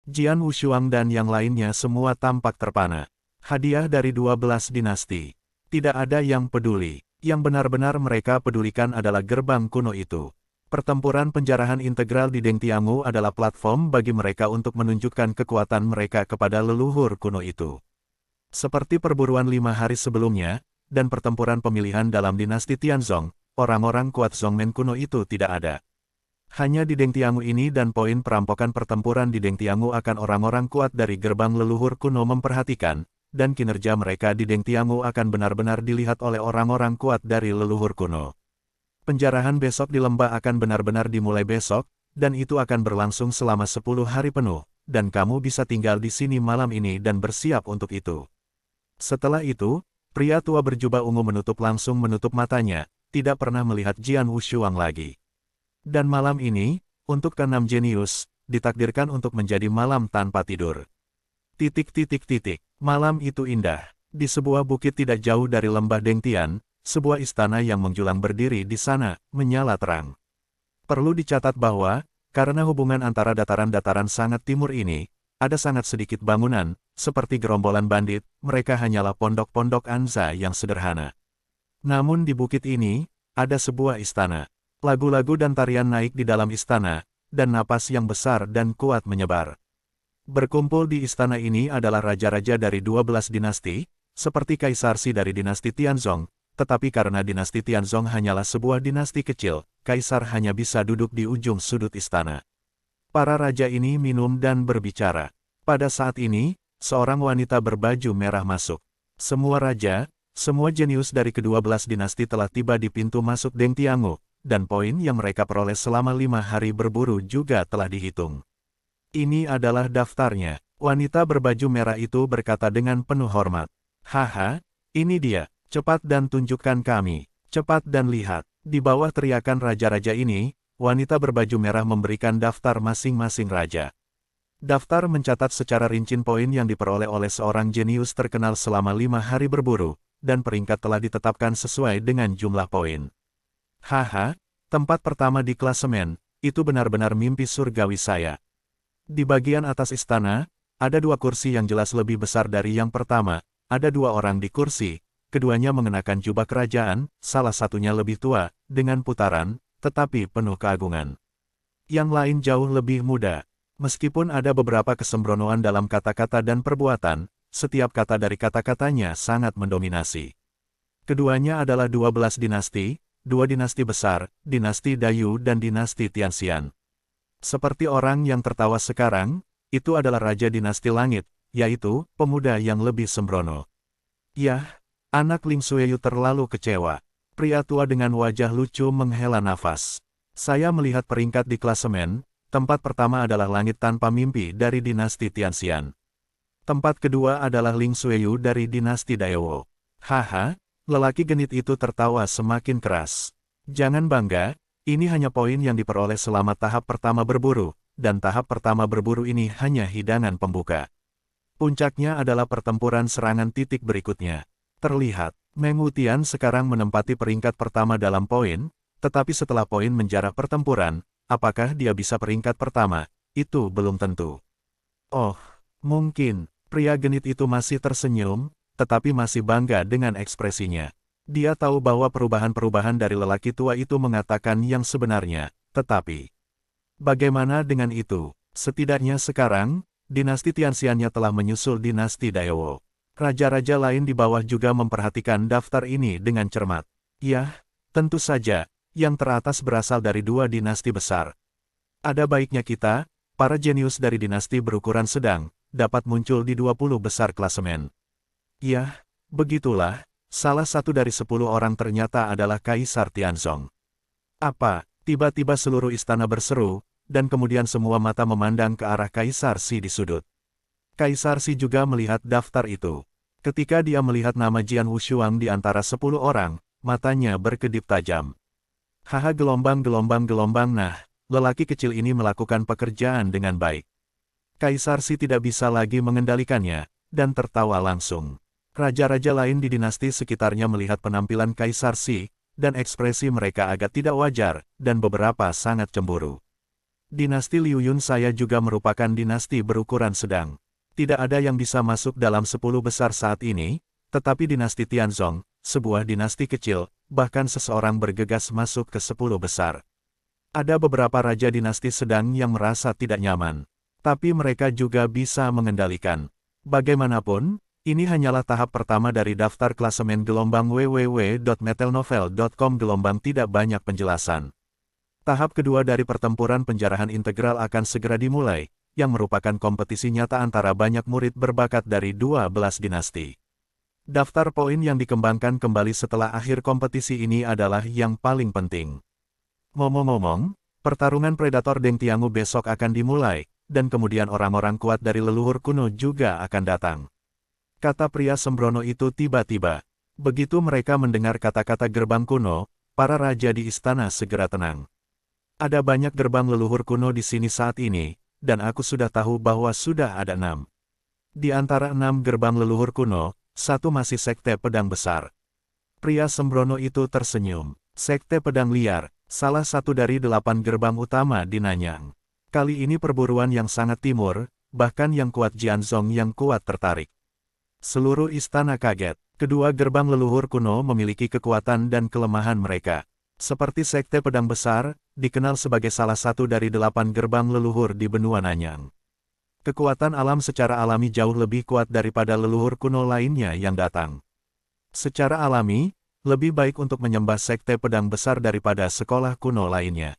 Jian Wushuang dan yang lainnya semua tampak terpana. Hadiah dari 12 dinasti. Tidak ada yang peduli. Yang benar-benar mereka pedulikan adalah gerbang kuno itu. Pertempuran penjarahan integral di Dengtiangu adalah platform bagi mereka untuk menunjukkan kekuatan mereka kepada leluhur kuno itu. Seperti perburuan 5 hari sebelumnya, dan pertempuran pemilihan dalam dinasti Tianzong, orang-orang kuat Zongmen kuno itu tidak ada. Hanya di Dengtiangu ini dan poin perampokan pertempuran di Dengtiangu akan orang-orang kuat dari gerbang leluhur kuno memperhatikan, dan kinerja mereka di Dengtiangu akan benar-benar dilihat oleh orang-orang kuat dari leluhur kuno. Penjarahan besok di lembah akan benar-benar dimulai besok, dan itu akan berlangsung selama 10 hari penuh, dan kamu bisa tinggal di sini malam ini dan bersiap untuk itu. Setelah itu, pria tua berjubah ungu langsung menutup matanya, tidak pernah melihat Jian Wushuang lagi. Dan malam ini, untuk keenam jenius, ditakdirkan untuk menjadi malam tanpa tidur. Malam itu indah. Di sebuah bukit tidak jauh dari lembah Dengtian, sebuah istana yang menjulang berdiri di sana, menyala terang. Perlu dicatat bahwa, karena hubungan antara dataran-dataran sangat timur ini, ada sangat sedikit bangunan, seperti gerombolan bandit, mereka hanyalah pondok-pondok Anza yang sederhana. Namun di bukit ini, ada sebuah istana. Lagu-lagu dan tarian naik di dalam istana, dan napas yang besar dan kuat menyebar. Berkumpul di istana ini adalah raja-raja dari 12 dinasti, seperti Kaisar Si dari dinasti Tianzong, tetapi karena dinasti Tianzong hanyalah sebuah dinasti kecil, Kaisar hanya bisa duduk di ujung sudut istana. Para raja ini minum dan berbicara. Pada saat ini, seorang wanita berbaju merah masuk. Semua raja, semua jenius dari ke-12 dinasti telah tiba di pintu masuk Dengtiangu, dan poin yang mereka peroleh selama 5 hari berburu juga telah dihitung. Ini adalah daftarnya. Wanita berbaju merah itu berkata dengan penuh hormat. Haha, ini dia, cepat dan tunjukkan kami, cepat dan lihat. Di bawah teriakan raja-raja ini, wanita berbaju merah memberikan daftar masing-masing raja. Daftar mencatat secara rinci poin yang diperoleh oleh seorang jenius terkenal selama 5 hari berburu, dan peringkat telah ditetapkan sesuai dengan jumlah poin. Haha, tempat pertama di klasemen, itu benar-benar mimpi surgawi saya. Di bagian atas istana, ada 2 kursi yang jelas lebih besar dari yang pertama, ada 2 orang di kursi, keduanya mengenakan jubah kerajaan, salah satunya lebih tua, dengan putaran, tetapi penuh keagungan. Yang lain jauh lebih muda. Meskipun ada beberapa kesembronoan dalam kata-kata dan perbuatan, setiap kata dari kata-katanya sangat mendominasi. Keduanya adalah 12 dinasti, 2 dinasti besar, dinasti Dayu dan dinasti Tianxian. Seperti orang yang tertawa sekarang, itu adalah Raja Dinasti Langit, yaitu, pemuda yang lebih sembrono. Yah, anak Ling Sueyu terlalu kecewa. Pria tua dengan wajah lucu menghela nafas. Saya melihat peringkat di klasemen, tempat pertama adalah Langit Tanpa Mimpi dari dinasti Tianxian. Tempat kedua adalah Ling Sueyu dari dinasti Daewo. Haha, lelaki genit itu tertawa semakin keras. Jangan bangga, ini hanya poin yang diperoleh selama tahap pertama berburu, dan tahap pertama berburu ini hanya hidangan pembuka. Puncaknya adalah pertempuran serangan titik berikutnya. Terlihat, Meng Wutian sekarang menempati peringkat pertama dalam poin, tetapi setelah poin menjarah pertempuran, apakah dia bisa peringkat pertama? Itu belum tentu. Oh, mungkin, pria genit itu masih tersenyum, tetapi masih bangga dengan ekspresinya. Dia tahu bahwa perubahan-perubahan dari lelaki tua itu mengatakan yang sebenarnya, tetapi bagaimana dengan itu? Setidaknya sekarang, dinasti Tianxiannya telah menyusul dinasti Daewo. Raja-raja lain di bawah juga memperhatikan daftar ini dengan cermat. Yah, tentu saja, yang teratas berasal dari 2 dinasti besar. Ada baiknya kita, para jenius dari dinasti berukuran sedang, dapat muncul di 20 besar klasemen. Yah, begitulah. Salah satu dari 10 orang ternyata adalah Kaisar Tianzong. Apa? Tiba-tiba seluruh istana berseru, dan kemudian semua mata memandang ke arah Kaisar Si di sudut. Kaisar Si juga melihat daftar itu. Ketika dia melihat nama Jian Wushuang di antara 10 orang, matanya berkedip tajam. Haha, gelombang. Nah, lelaki kecil ini melakukan pekerjaan dengan baik. Kaisar Si tidak bisa lagi mengendalikannya, dan tertawa langsung. Raja-raja lain di dinasti sekitarnya melihat penampilan Kaisar Si, dan ekspresi mereka agak tidak wajar, dan beberapa sangat cemburu. Dinasti Liu Yun saya juga merupakan dinasti berukuran sedang. Tidak ada yang bisa masuk dalam 10 besar saat ini, tetapi dinasti Tianzong, sebuah dinasti kecil, bahkan seseorang bergegas masuk ke 10 besar. Ada beberapa raja dinasti sedang yang merasa tidak nyaman. Tapi mereka juga bisa mengendalikan. Bagaimanapun, ini hanyalah tahap pertama dari daftar klasemen gelombang www.metelnovel.com gelombang tidak banyak penjelasan. Tahap kedua dari pertempuran penjarahan integral akan segera dimulai, yang merupakan kompetisi nyata antara banyak murid berbakat dari 12 dinasti. Daftar poin yang dikembangkan kembali setelah akhir kompetisi ini adalah yang paling penting. Ngomong-ngomong, pertarungan Predator Deng Tiangu besok akan dimulai, dan kemudian orang-orang kuat dari leluhur kuno juga akan datang. Kata pria sembrono itu tiba-tiba. Begitu mereka mendengar kata-kata gerbang kuno, para raja di istana segera tenang. Ada banyak gerbang leluhur kuno di sini saat ini, dan aku sudah tahu bahwa sudah ada 6. Di antara 6 gerbang leluhur kuno, satu masih sekte pedang besar. Pria sembrono itu tersenyum. Sekte pedang liar, salah satu dari 8 gerbang utama di Nanyang. Kali ini perburuan yang sangat timur, bahkan yang kuat Jianzong yang kuat tertarik. Seluruh istana kaget. Kedua gerbang leluhur kuno memiliki kekuatan dan kelemahan mereka. Seperti sekte pedang besar, dikenal sebagai salah satu dari 8 gerbang leluhur di benua Nanyang. Kekuatan alam secara alami jauh lebih kuat daripada leluhur kuno lainnya yang datang. Secara alami, lebih baik untuk menyembah sekte pedang besar daripada sekolah kuno lainnya.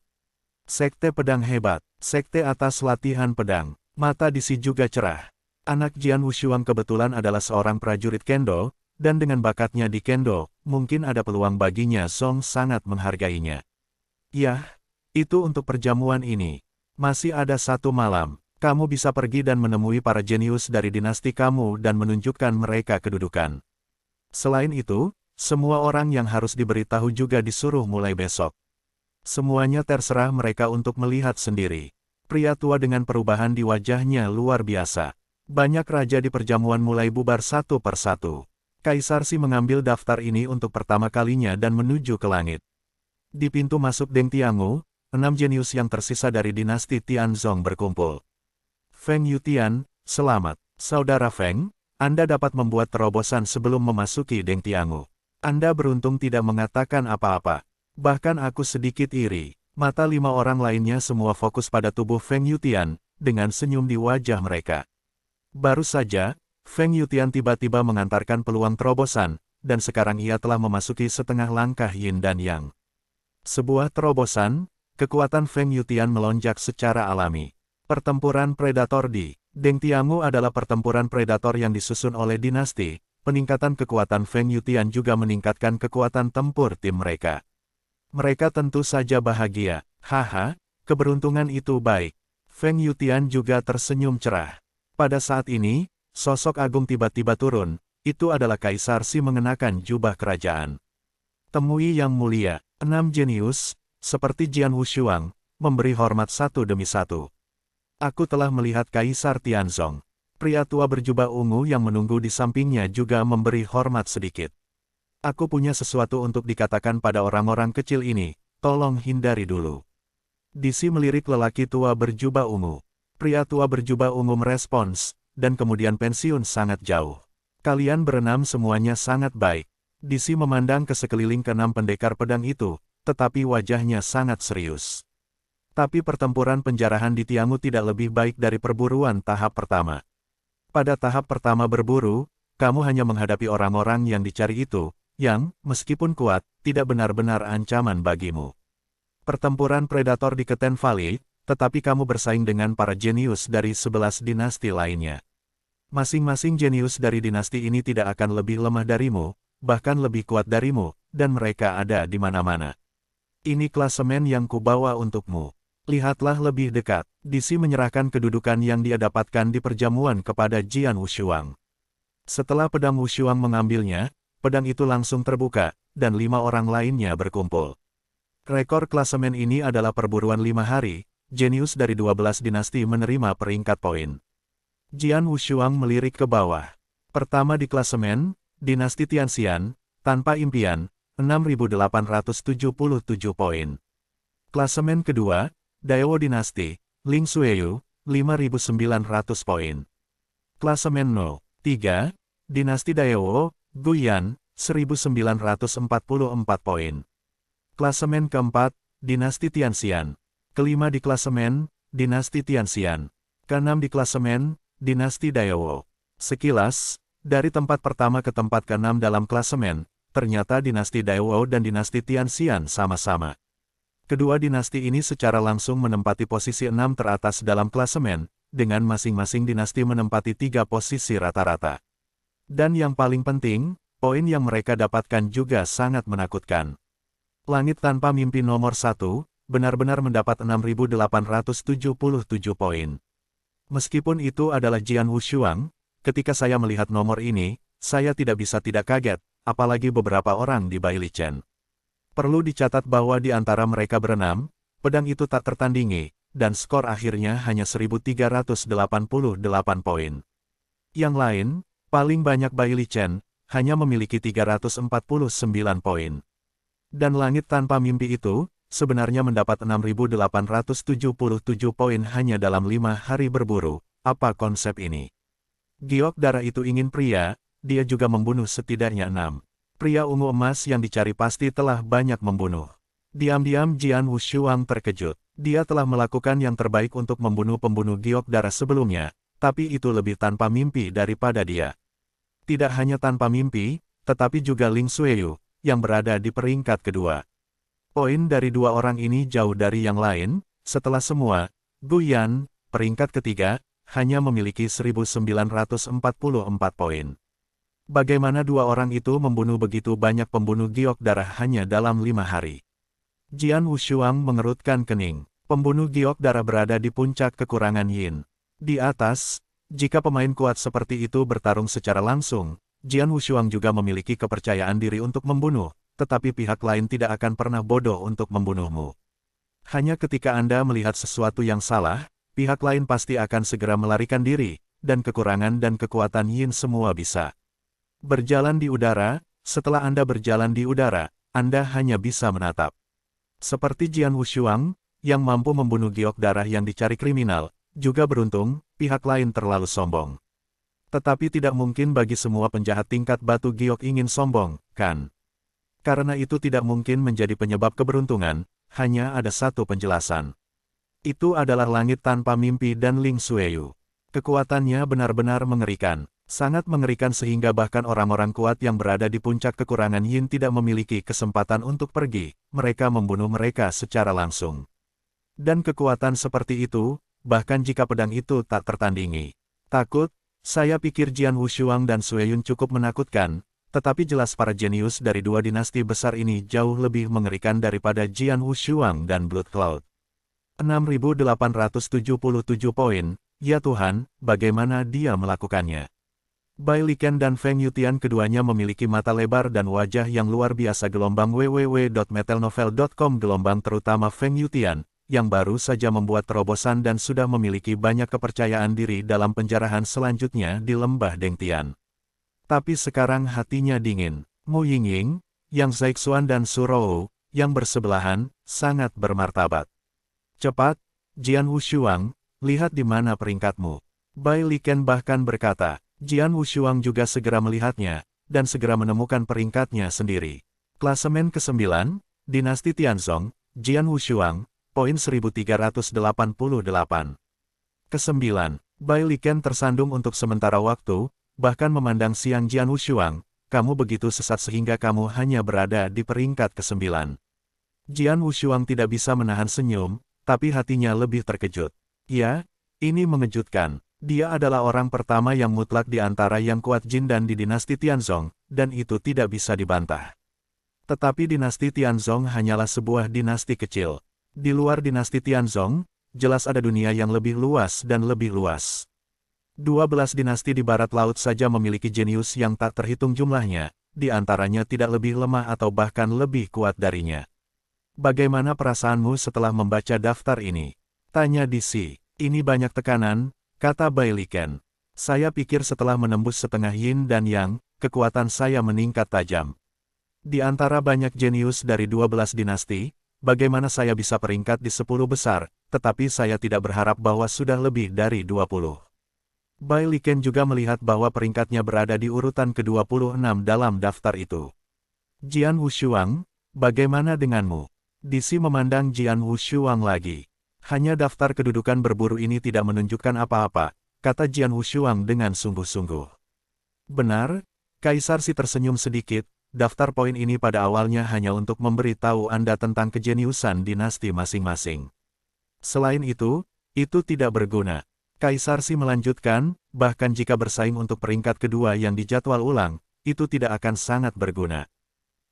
Sekte pedang hebat, sekte atas latihan pedang, mata Disi juga cerah. Anak Jian Wushuang kebetulan adalah seorang prajurit kendo, dan dengan bakatnya di kendo, mungkin ada peluang baginya. Song sangat menghargainya. Yah, itu untuk perjamuan ini. Masih ada 1 malam, kamu bisa pergi dan menemui para jenius dari dinasti kamu dan menunjukkan mereka kedudukan. Selain itu, semua orang yang harus diberitahu juga disuruh mulai besok. Semuanya terserah mereka untuk melihat sendiri. Pria tua dengan perubahan di wajahnya luar biasa. Banyak raja di perjamuan mulai bubar satu persatu. Kaisar Si mengambil daftar ini untuk pertama kalinya dan menuju ke langit. Di pintu masuk Deng Tiangu, 6 jenius yang tersisa dari dinasti Tianzong berkumpul. Feng Yutian, selamat. Saudara Feng, Anda dapat membuat terobosan sebelum memasuki Deng Tiangu. Anda beruntung tidak mengatakan apa-apa. Bahkan aku sedikit iri. Mata 5 orang lainnya semua fokus pada tubuh Feng Yutian, dengan senyum di wajah mereka. Baru saja, Feng Yutian tiba-tiba mengantarkan peluang terobosan, dan sekarang ia telah memasuki setengah langkah yin dan yang. Sebuah terobosan, kekuatan Feng Yutian melonjak secara alami. Pertempuran Predator di Deng Tiangu adalah pertempuran Predator yang disusun oleh dinasti. Peningkatan kekuatan Feng Yutian juga meningkatkan kekuatan tempur tim mereka. Mereka tentu saja bahagia. Haha, keberuntungan itu baik. Feng Yutian juga tersenyum cerah. Pada saat ini, sosok agung tiba-tiba turun. Itu adalah Kaisar Si mengenakan jubah kerajaan. Temui yang mulia, 6 jenius, seperti Jian Wushuang, memberi hormat satu demi satu. Aku telah melihat Kaisar Tianzong. Pria tua berjubah ungu yang menunggu di sampingnya juga memberi hormat sedikit. Aku punya sesuatu untuk dikatakan pada orang-orang kecil ini, tolong hindari dulu. Disi melirik lelaki tua berjubah ungu. Pria tua berjubah ungu merespons, dan kemudian pensiun sangat jauh. Kalian berenam semuanya sangat baik. Disi memandang ke sekeliling ke-6 pendekar pedang itu, tetapi wajahnya sangat serius. Tapi pertempuran penjarahan di Tiangu tidak lebih baik dari perburuan tahap pertama. Pada tahap pertama berburu, kamu hanya menghadapi orang-orang yang dicari itu, yang, meskipun kuat, tidak benar-benar ancaman bagimu. Pertempuran Predator di Keten Valley, tetapi kamu bersaing dengan para jenius dari 11 dinasti lainnya. Masing-masing jenius dari dinasti ini tidak akan lebih lemah darimu, bahkan lebih kuat darimu, dan mereka ada di mana-mana. Ini klasemen yang kubawa untukmu. Lihatlah lebih dekat. Disi menyerahkan kedudukan yang dia dapatkan di perjamuan kepada Jian Wushuang. Setelah pedang Wushuang mengambilnya, pedang itu langsung terbuka, dan 5 orang lainnya berkumpul. Rekor klasemen ini adalah perburuan 5 hari, jenius dari 12 dinasti menerima peringkat poin. Jian Wushuang melirik ke bawah. Pertama di klasemen, dinasti Tianxian, tanpa impian, 6.877 poin. Klasemen kedua, Daewo Dinasti, Ling Xueyu, 5.900 poin. Klasemen 03, Dinasti Daewoo, Guyan, 1.944 poin. Klasemen keempat, Dinasti Tianxian. Kelima di klasemen, Dinasti Tianxian. Keenam di klasemen, Dinasti Daewoo. Sekilas, dari tempat pertama ke tempat keenam dalam klasemen, ternyata Dinasti Daewoo dan Dinasti Tianxian sama-sama. Kedua dinasti ini secara langsung menempati posisi 6 teratas dalam klasemen, dengan masing-masing dinasti menempati 3 posisi rata-rata. Dan yang paling penting, poin yang mereka dapatkan juga sangat menakutkan. Langit tanpa mimpi nomor 1, benar-benar mendapat 6.877 poin. Meskipun itu adalah Jian Wushuang, ketika saya melihat nomor ini, saya tidak bisa tidak kaget, apalagi beberapa orang di Bailichen. Perlu dicatat bahwa di antara mereka berenam, pedang itu tak tertandingi, dan skor akhirnya hanya 1.388 poin. Yang lain, paling banyak Bailichen, hanya memiliki 349 poin. Dan langit tanpa mimpi itu, sebenarnya mendapat 6.877 poin hanya dalam 5 hari berburu. Apa konsep ini? Giok darah itu ingin pria, dia juga membunuh setidaknya 6. Pria ungu emas yang dicari pasti telah banyak membunuh. Diam-diam Jian Wushuang terkejut. Dia telah melakukan yang terbaik untuk membunuh pembunuh giok darah sebelumnya, tapi itu lebih tanpa mimpi daripada dia. Tidak hanya tanpa mimpi, tetapi juga Ling Xueyu, yang berada di peringkat kedua. Poin dari dua orang ini jauh dari yang lain, setelah semua, Guyan, peringkat ketiga, hanya memiliki 1.944 poin. Bagaimana dua orang itu membunuh begitu banyak pembunuh giok darah hanya dalam 5 hari? Jian Wushuang mengerutkan kening. Pembunuh giok darah berada di puncak kekurangan yin. Di atas, jika pemain kuat seperti itu bertarung secara langsung, Jian Wushuang juga memiliki kepercayaan diri untuk membunuh, tetapi pihak lain tidak akan pernah bodoh untuk membunuhmu. Hanya ketika Anda melihat sesuatu yang salah, pihak lain pasti akan segera melarikan diri, dan kekurangan dan kekuatan yin semua bisa berjalan di udara. Setelah Anda berjalan di udara, Anda hanya bisa menatap. Seperti Jian Wushuang, yang mampu membunuh giok darah yang dicari kriminal, juga beruntung, pihak lain terlalu sombong. Tetapi tidak mungkin bagi semua penjahat tingkat batu giok ingin sombong, kan? Karena itu tidak mungkin menjadi penyebab keberuntungan, hanya ada satu penjelasan. Itu adalah langit tanpa mimpi dan Ling Xueyu. Kekuatannya benar-benar mengerikan. Sangat mengerikan sehingga bahkan orang-orang kuat yang berada di puncak kekurangan yin tidak memiliki kesempatan untuk pergi, mereka membunuh mereka secara langsung. Dan kekuatan seperti itu, bahkan jika pedang itu tak tertandingi. Takut, saya pikir Jian Wushuang dan Xueyun cukup menakutkan, tetapi jelas para jenius dari dua dinasti besar ini jauh lebih mengerikan daripada Jian Wushuang dan Blood Cloud. 6.877 poin, ya Tuhan, bagaimana dia melakukannya? Bailichen dan Feng Yutian keduanya memiliki mata lebar dan wajah yang luar biasa. Gelombang www.metalnovel.com. Gelombang terutama Feng Yutian, yang baru saja membuat terobosan dan sudah memiliki banyak kepercayaan diri dalam penjarahan selanjutnya di lembah Dengtian. Tapi sekarang hatinya dingin. Mu Yingying, Yang Zhaixuan dan Su Rou, yang bersebelahan, sangat bermartabat. Cepat, Jian Wushuang, lihat di mana peringkatmu. Bailichen bahkan berkata. Jian Wushuang juga segera melihatnya, dan segera menemukan peringkatnya sendiri. Klasemen ke-9, Dinasti Tianzong, Jian Wushuang, poin 1388. Ke-9, Bailichen tersandung untuk sementara waktu, bahkan memandang siang Jian Wushuang, kamu begitu sesat sehingga kamu hanya berada di peringkat ke-9. Jian Wushuang tidak bisa menahan senyum, tapi hatinya lebih terkejut. Ya, ini mengejutkan. Dia adalah orang pertama yang mutlak di antara yang kuat Jin dan di dinasti Tianzong, dan itu tidak bisa dibantah. Tetapi dinasti Tianzong hanyalah sebuah dinasti kecil. Di luar dinasti Tianzong, jelas ada dunia yang lebih luas dan lebih luas. 12 dinasti di barat laut saja memiliki jenius yang tak terhitung jumlahnya, di antaranya tidak lebih lemah atau bahkan lebih kuat darinya. Bagaimana perasaanmu setelah membaca daftar ini? Tanya DC. Ini banyak tekanan, kata Bailichen. Saya pikir setelah menembus setengah yin dan yang, kekuatan saya meningkat tajam. Di antara banyak jenius dari 12 dinasti, bagaimana saya bisa peringkat di 10 besar, tetapi saya tidak berharap bahwa sudah lebih dari 20. Bai Liken juga melihat bahwa peringkatnya berada di urutan ke-26 dalam daftar itu. Jian Wushuang, bagaimana denganmu? DC memandang Jian Wushuang lagi. Hanya daftar kedudukan berburu ini tidak menunjukkan apa-apa, kata Jian Wushuang dengan sungguh-sungguh. Benar, Kaisar Si tersenyum sedikit, daftar poin ini pada awalnya hanya untuk memberi tahu Anda tentang kejeniusan dinasti masing-masing. Selain itu tidak berguna. Kaisar Si melanjutkan, bahkan jika bersaing untuk peringkat kedua yang dijadwal ulang, itu tidak akan sangat berguna.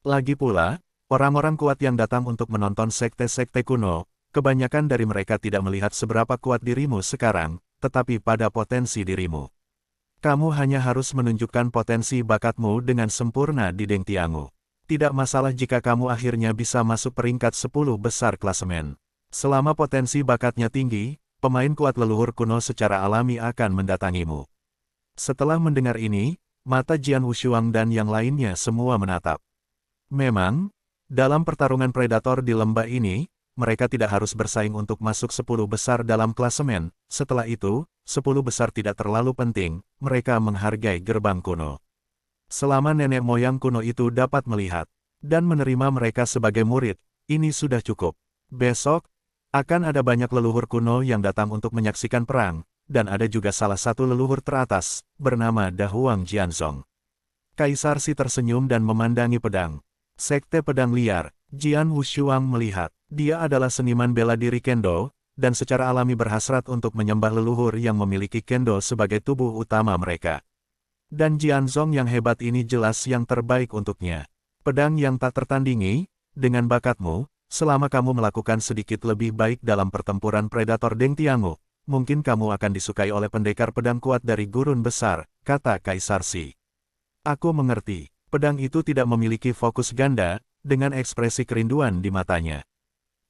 Lagi pula, orang-orang kuat yang datang untuk menonton sekte-sekte kuno, kebanyakan dari mereka tidak melihat seberapa kuat dirimu sekarang, tetapi pada potensi dirimu. Kamu hanya harus menunjukkan potensi bakatmu dengan sempurna di Deng Tiangu. Tidak masalah jika kamu akhirnya bisa masuk peringkat 10 besar klasemen. Selama potensi bakatnya tinggi, pemain kuat leluhur kuno secara alami akan mendatangimu. Setelah mendengar ini, mata Jian Wushuang dan yang lainnya semua menatap. Memang, dalam pertarungan predator di lembah ini, mereka tidak harus bersaing untuk masuk 10 besar dalam klasemen. Setelah itu, 10 besar tidak terlalu penting, mereka menghargai gerbang kuno. Selama nenek moyang kuno itu dapat melihat dan menerima mereka sebagai murid, ini sudah cukup. Besok, akan ada banyak leluhur kuno yang datang untuk menyaksikan perang, dan ada juga salah satu leluhur teratas, bernama Da Huang Jianzong. Kaisar Si tersenyum dan memandangi pedang. Sekte pedang liar, Jian Wushuang melihat, dia adalah seniman bela diri Kendo, dan secara alami berhasrat untuk menyembah leluhur yang memiliki Kendo sebagai tubuh utama mereka. Dan Jianzong yang hebat ini jelas yang terbaik untuknya. Pedang yang tak tertandingi, dengan bakatmu, selama kamu melakukan sedikit lebih baik dalam pertempuran predator Deng Tiangu, mungkin kamu akan disukai oleh pendekar pedang kuat dari gurun besar, kata Kaisar Si. Aku mengerti, pedang itu tidak memiliki fokus ganda, dengan ekspresi kerinduan di matanya.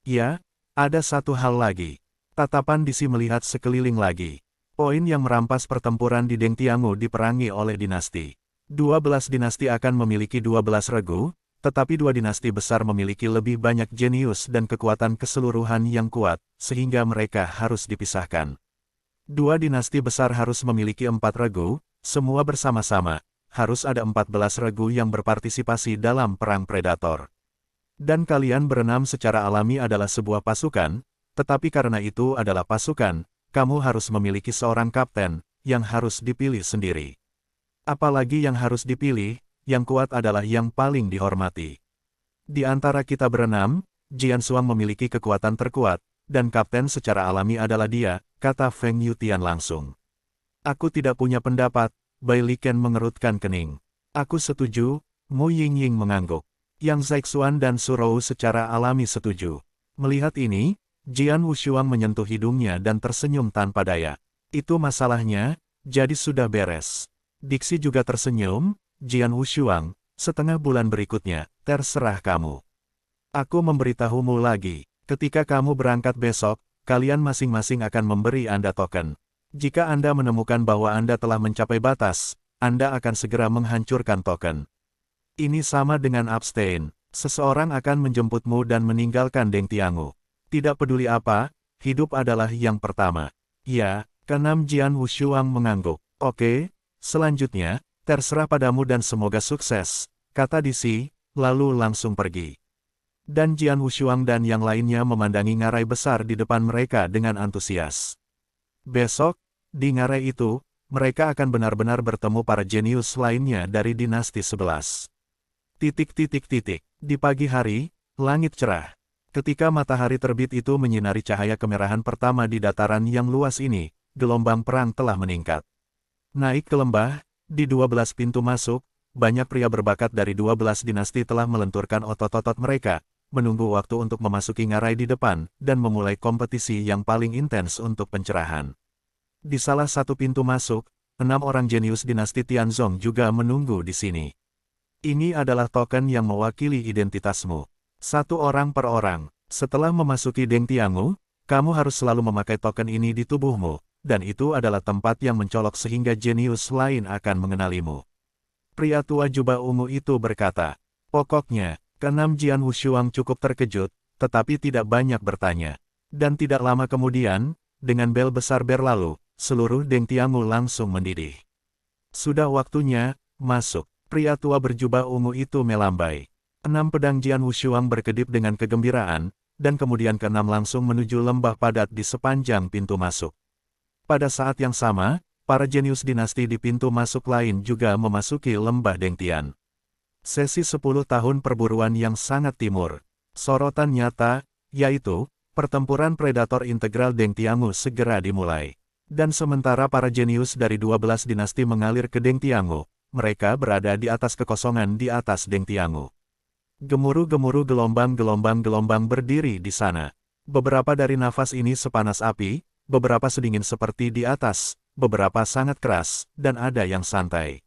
Ya, ada satu hal lagi. Tatapan DC melihat sekeliling lagi. Poin yang merampas pertempuran di Deng Tiangu diperangi oleh dinasti. 12 dinasti akan memiliki 12 regu, tetapi 2 dinasti besar memiliki lebih banyak jenius dan kekuatan keseluruhan yang kuat, sehingga mereka harus dipisahkan. 2 dinasti besar harus memiliki 4 regu, semua bersama-sama, harus ada 14 regu yang berpartisipasi dalam perang predator. Dan kalian berenam secara alami adalah sebuah pasukan, tetapi karena itu adalah pasukan, kamu harus memiliki seorang kapten, yang harus dipilih sendiri. Apalagi yang harus dipilih, yang kuat adalah yang paling dihormati. Di antara kita berenam, Jian Xuang memiliki kekuatan terkuat, dan kapten secara alami adalah dia, kata Feng Yutian langsung. Aku tidak punya pendapat, Bai Liken mengerutkan kening. Aku setuju, Mu Yingying mengangguk. Yang Zaixuan dan Surou secara alami setuju. Melihat ini, Jian Wushuang menyentuh hidungnya dan tersenyum tanpa daya. Itu masalahnya, jadi sudah beres. Dixie juga tersenyum. Jian Wushuang, setengah bulan berikutnya, terserah kamu. Aku memberitahumu lagi, ketika kamu berangkat besok, kalian masing-masing akan memberi Anda token. Jika Anda menemukan bahwa Anda telah mencapai batas, Anda akan segera menghancurkan token. Ini sama dengan abstain, seseorang akan menjemputmu dan meninggalkan Deng Tiangu. Tidak peduli apa, hidup adalah yang pertama. Ya, keenam Jian Wushuang mengangguk. Oke, selanjutnya, terserah padamu dan semoga sukses, kata DC, lalu langsung pergi. Dan Jian Wushuang dan yang lainnya memandangi ngarai besar di depan mereka dengan antusias. Besok, di ngarai itu, mereka akan benar-benar bertemu para jenius lainnya dari dinasti 11. Di pagi hari, langit cerah. Ketika matahari terbit itu menyinari cahaya kemerahan pertama di dataran yang luas ini, gelombang perang telah meningkat. Naik ke lembah, di 12 pintu masuk, banyak pria berbakat dari 12 dinasti telah melenturkan otot-otot mereka, menunggu waktu untuk memasuki ngarai di depan, dan memulai kompetisi yang paling intens untuk pencerahan. Di salah satu pintu masuk, 6 orang jenius dinasti Tianzong juga menunggu di sini. Ini adalah token yang mewakili identitasmu. Satu orang per orang. Setelah memasuki Deng Tiangu, kamu harus selalu memakai token ini di tubuhmu, dan itu adalah tempat yang mencolok sehingga jenius lain akan mengenalimu. Pria tua jubah ungu itu berkata. Pokoknya, keenam Jian Wushuang cukup terkejut, tetapi tidak banyak bertanya. Dan tidak lama kemudian, dengan bel besar berlalu, seluruh Deng Tiangu langsung mendidih. Sudah waktunya, masuk. Pria tua berjubah ungu itu melambai. 6 pedang Jian Wushuang berkedip dengan kegembiraan, dan kemudian keenam langsung menuju lembah padat di sepanjang pintu masuk. Pada saat yang sama, para jenius dinasti di pintu masuk lain juga memasuki lembah Dengtian. Sesi 10 tahun perburuan yang sangat timur. Sorotan nyata, yaitu, pertempuran predator integral Deng Tiangu segera dimulai. Dan sementara para jenius dari 12 dinasti mengalir ke Deng Tiangu, mereka berada di atas kekosongan di atas Deng Tiangu. Gemuruh-gemuruh gelombang-gelombang berdiri di sana. Beberapa dari nafas ini sepanas api, beberapa sedingin seperti di atas, beberapa sangat keras, dan ada yang santai.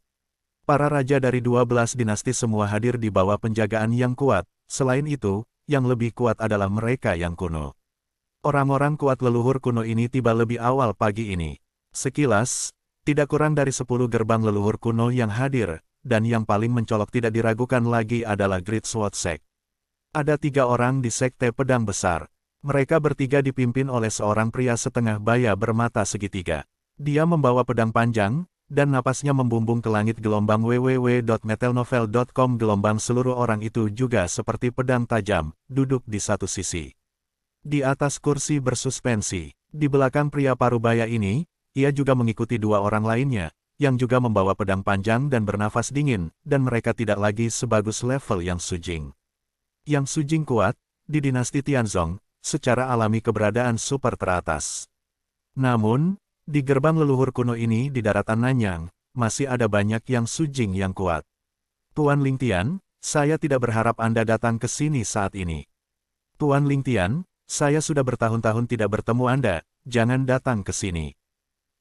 Para raja dari 12 dinasti semua hadir di bawah penjagaan yang kuat, selain itu, yang lebih kuat adalah mereka yang kuno. Orang-orang kuat leluhur kuno ini tiba lebih awal pagi ini. Sekilas, tidak kurang dari 10 gerbang leluhur kuno yang hadir, dan yang paling mencolok tidak diragukan lagi adalah Great Sword Sect. Ada 3 orang di Sekte Pedang Besar. Mereka bertiga dipimpin oleh seorang pria setengah baya bermata segitiga. Dia membawa pedang panjang, dan napasnya membumbung ke langit. Gelombang www.metalnovel.com. Gelombang seluruh orang itu juga seperti pedang tajam, duduk di satu sisi. Di atas kursi bersuspensi, di belakang pria parubaya ini, ia juga mengikuti 2 orang lainnya, yang juga membawa pedang panjang dan bernafas dingin, dan mereka tidak lagi sebagus level yang Sujing. Yang Sujing kuat, di dinasti Tianzong, secara alami keberadaan super teratas. Namun, di gerbang leluhur kuno ini di daratan Nanyang, masih ada banyak yang Sujing yang kuat. Tuan Lingtian, saya tidak berharap Anda datang ke sini saat ini. Tuan Lingtian, saya sudah bertahun-tahun tidak bertemu Anda, jangan datang ke sini.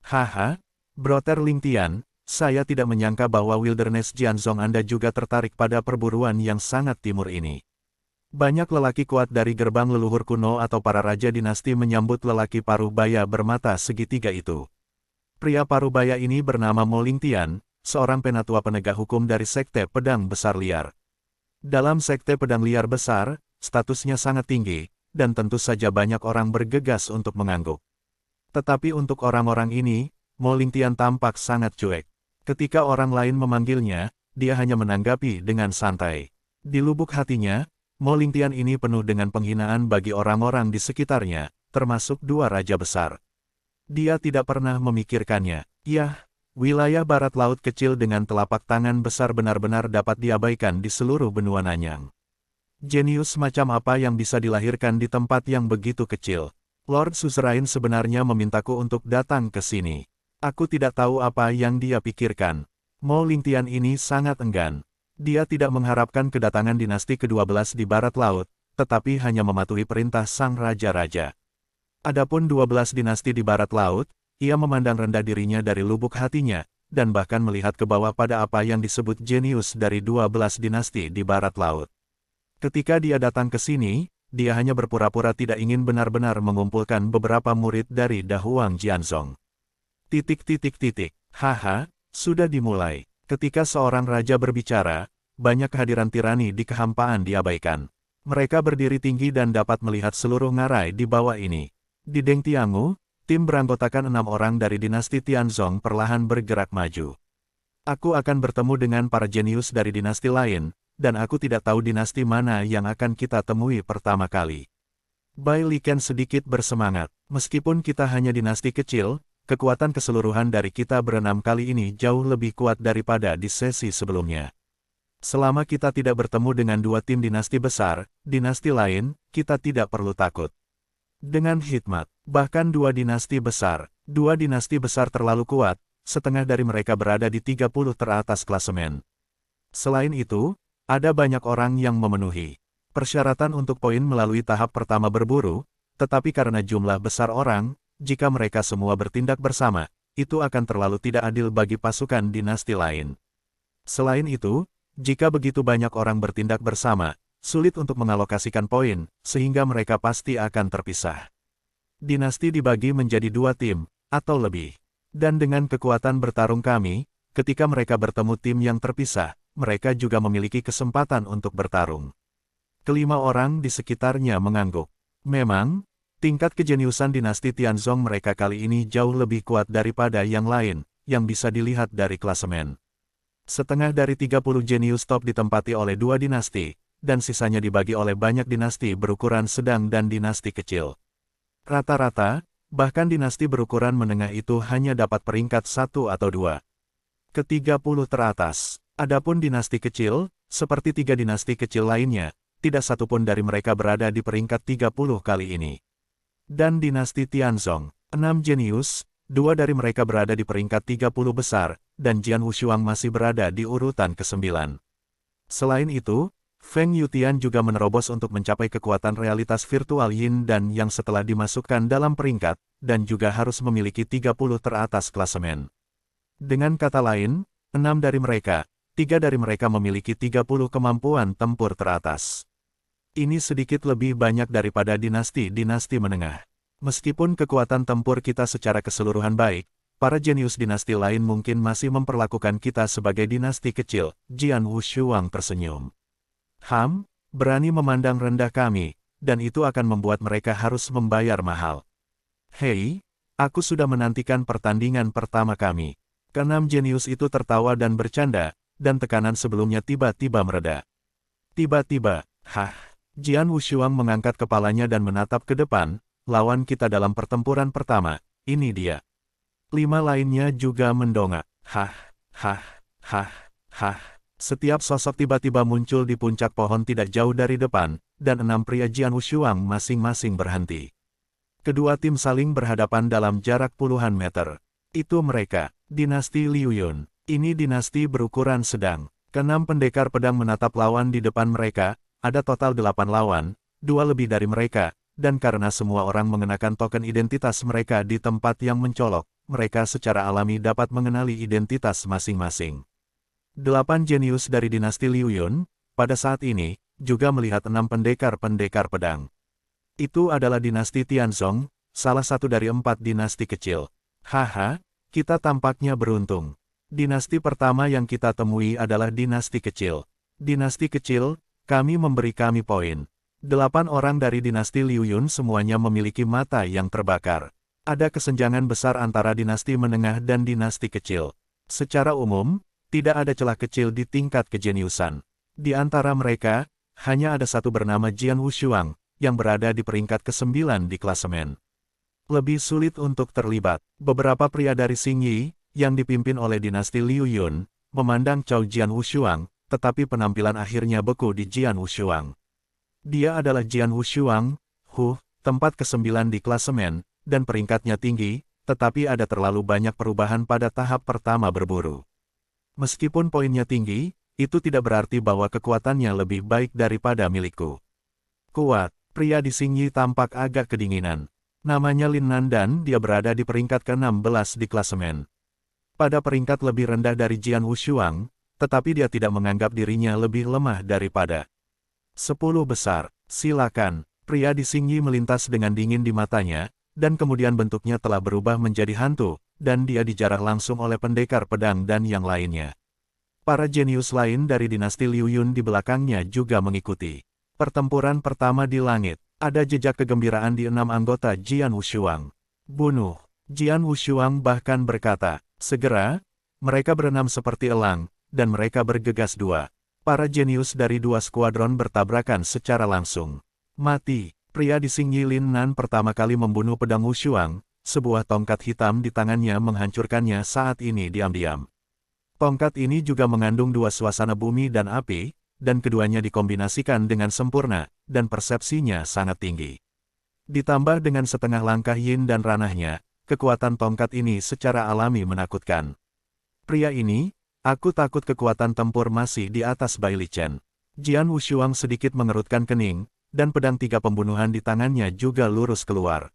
Haha, Brother Lingtian, saya tidak menyangka bahwa Wilderness Jianzong Anda juga tertarik pada perburuan yang sangat timur ini. Banyak lelaki kuat dari gerbang leluhur kuno atau para raja dinasti menyambut lelaki parubaya bermata segitiga itu. Pria parubaya ini bernama Mo Lingtian, seorang penatua penegak hukum dari Sekte Pedang Besar Liar. Dalam Sekte Pedang Liar Besar, statusnya sangat tinggi, dan tentu saja banyak orang bergegas untuk mengangguk. Tetapi untuk orang-orang ini, Mo Lingtian tampak sangat cuek. Ketika orang lain memanggilnya, dia hanya menanggapi dengan santai. Di lubuk hatinya, Mo Lingtian ini penuh dengan penghinaan bagi orang-orang di sekitarnya, termasuk 2 raja besar. Dia tidak pernah memikirkannya. Yah, wilayah barat laut kecil dengan telapak tangan besar benar-benar dapat diabaikan di seluruh benua Nanyang. Jenius macam apa yang bisa dilahirkan di tempat yang begitu kecil? Lord Suzerain sebenarnya memintaku untuk datang ke sini. Aku tidak tahu apa yang dia pikirkan. Mo Lingtian ini sangat enggan. Dia tidak mengharapkan kedatangan dinasti ke-12 di barat laut, tetapi hanya mematuhi perintah sang raja-raja. Adapun 12 dinasti di barat laut, ia memandang rendah dirinya dari lubuk hatinya, dan bahkan melihat ke bawah pada apa yang disebut jenius dari 12 dinasti di barat laut. Ketika dia datang ke sini, dia hanya berpura-pura tidak ingin benar-benar mengumpulkan beberapa murid dari Dahuang Jianzong. Haha, sudah dimulai. Ketika seorang raja berbicara, banyak kehadiran tirani di kehampaan diabaikan. Mereka berdiri tinggi dan dapat melihat seluruh ngarai di bawah ini. Di Deng Tiangu, tim beranggotakan 6 orang dari dinasti Tianzong perlahan bergerak maju. Aku akan bertemu dengan para jenius dari dinasti lain, dan aku tidak tahu dinasti mana yang akan kita temui pertama kali. Bai Liken sedikit bersemangat. Meskipun kita hanya dinasti kecil, kekuatan keseluruhan dari kita berenam kali ini jauh lebih kuat daripada di sesi sebelumnya. Selama kita tidak bertemu dengan 2 tim dinasti besar, dinasti lain, kita tidak perlu takut. Dengan hikmat, bahkan 2 dinasti besar terlalu kuat, setengah dari mereka berada di 30 teratas klasemen. Selain itu, ada banyak orang yang memenuhi persyaratan untuk poin melalui tahap pertama berburu, tetapi karena jumlah besar orang, jika mereka semua bertindak bersama, itu akan terlalu tidak adil bagi pasukan dinasti lain. Selain itu, jika begitu banyak orang bertindak bersama, sulit untuk mengalokasikan poin, sehingga mereka pasti akan terpisah. Dinasti dibagi menjadi 2 tim, atau lebih. Dan dengan kekuatan bertarung kami, ketika mereka bertemu tim yang terpisah, mereka juga memiliki kesempatan untuk bertarung. Kelima orang di sekitarnya mengangguk. Memang, Tingkat kejeniusan dinasti Tianzong mereka kali ini jauh lebih kuat daripada yang lain, yang bisa dilihat dari klasemen. Setengah dari 30 jenius top ditempati oleh 2 dinasti, dan sisanya dibagi oleh banyak dinasti berukuran sedang dan dinasti kecil. Rata-rata, bahkan dinasti berukuran menengah itu hanya dapat peringkat 1 atau 2. Ke-30 teratas. Adapun dinasti kecil, seperti 3 dinasti kecil lainnya, tidak satupun dari mereka berada di peringkat 30 kali ini. Dan dinasti Tianzong, 6 jenius, 2 dari mereka berada di peringkat 30 besar, dan Jian Wushuang masih berada di urutan ke-9. Selain itu, Feng Yutian juga menerobos untuk mencapai kekuatan realitas virtual Yin dan yang setelah dimasukkan dalam peringkat, dan juga harus memiliki 30 teratas klasemen. Dengan kata lain, 6 dari mereka, 3 dari mereka memiliki 30 kemampuan tempur teratas. Ini sedikit lebih banyak daripada dinasti-dinasti menengah. Meskipun kekuatan tempur kita secara keseluruhan baik, para jenius dinasti lain mungkin masih memperlakukan kita sebagai dinasti kecil, Jian Wushuang tersenyum. Berani memandang rendah kami, dan itu akan membuat mereka harus membayar mahal. Hei, aku sudah menantikan pertandingan pertama kami. Keenam jenius itu tertawa dan bercanda, dan tekanan sebelumnya tiba-tiba mereda. Tiba-tiba, Jian Wushuang mengangkat kepalanya dan menatap ke depan, lawan kita dalam pertempuran pertama, ini dia. 5 lainnya juga mendongak. Setiap sosok tiba-tiba muncul di puncak pohon tidak jauh dari depan, dan 6 pria Jian Wushuang masing-masing berhenti. Kedua tim saling berhadapan dalam jarak puluhan meter. Itu mereka, dinasti Liu Yun. Ini dinasti berukuran sedang. Ke-6 pendekar pedang menatap lawan di depan mereka, ada total 8 lawan, 2 lebih dari mereka, dan karena semua orang mengenakan token identitas mereka di tempat yang mencolok, mereka secara alami dapat mengenali identitas masing-masing. 8 jenius dari dinasti Liu Yun, pada saat ini, juga melihat 6 pendekar-pendekar pedang. Itu adalah dinasti Tianzong, salah satu dari 4 dinasti kecil. Kita tampaknya beruntung. Dinasti pertama yang kita temui adalah dinasti kecil. Dinasti kecil, kami memberi kami poin. 8 orang dari dinasti Liu Yun semuanya memiliki mata yang terbakar. Ada kesenjangan besar antara dinasti menengah dan dinasti kecil. Secara umum, tidak ada celah kecil di tingkat kejeniusan. Di antara mereka, hanya ada satu bernama Jian Wushuang, yang berada di peringkat ke-9 di klasemen. Lebih sulit untuk terlibat. Beberapa pria dari Xingyi, yang dipimpin oleh dinasti Liu Yun, memandang Cao Jian Wushuang, tetapi penampilan akhirnya beku di Jian Wushuang. Dia adalah Jian Wushuang, tempat ke-9 di klasemen, dan peringkatnya tinggi, tetapi ada terlalu banyak perubahan pada tahap pertama berburu. Meskipun poinnya tinggi, itu tidak berarti bahwa kekuatannya lebih baik daripada milikku. Kuat, pria di Xingyi tampak agak kedinginan. Namanya Lin Nan dan dia berada di peringkat ke-16 di klasemen. Pada peringkat lebih rendah dari Jian Wushuang, tetapi dia tidak menganggap dirinya lebih lemah daripada 10 besar. Silakan, pria di Xingyi melintas dengan dingin di matanya, dan kemudian bentuknya telah berubah menjadi hantu, dan dia dijarah langsung oleh pendekar pedang dan yang lainnya. Para jenius lain dari dinasti Liu Yun di belakangnya juga mengikuti. Pertempuran pertama di langit. Ada jejak kegembiraan di 6 anggota Jian Wushuang. Bunuh. Jian Wushuang bahkan berkata, segera, mereka berenam seperti elang, dan mereka bergegas 2. Para jenius dari 2 skuadron bertabrakan secara langsung. Mati. Pria di Xingyi Lin Nan pertama kali membunuh pedang Wushuang, sebuah tongkat hitam di tangannya menghancurkannya saat ini diam-diam. Tongkat ini juga mengandung 2 suasana bumi dan api, dan keduanya dikombinasikan dengan sempurna, dan persepsinya sangat tinggi. Ditambah dengan setengah langkah yin dan ranahnya, kekuatan tongkat ini secara alami menakutkan. Pria ini, aku takut kekuatan tempur masih di atas Bai Li Chen. Jian Wushuang sedikit mengerutkan kening, dan pedang 3 pembunuhan di tangannya juga lurus keluar.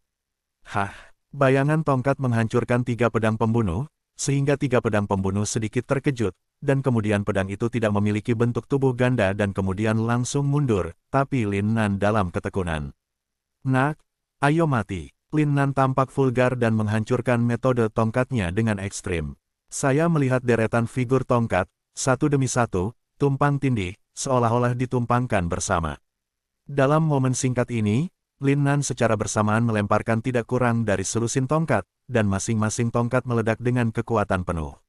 Bayangan tongkat menghancurkan 3 pedang pembunuh, sehingga 3 pedang pembunuh sedikit terkejut, dan kemudian pedang itu tidak memiliki bentuk tubuh ganda dan kemudian langsung mundur, tapi Lin Nan dalam ketekunan. Nak, ayo mati. Lin Nan tampak vulgar dan menghancurkan metode tongkatnya dengan ekstrim. Saya melihat deretan figur tongkat, satu demi satu, tumpang tindih, seolah-olah ditumpangkan bersama. Dalam momen singkat ini, Lin Nan secara bersamaan melemparkan tidak kurang dari selusin tongkat, dan masing-masing tongkat meledak dengan kekuatan penuh.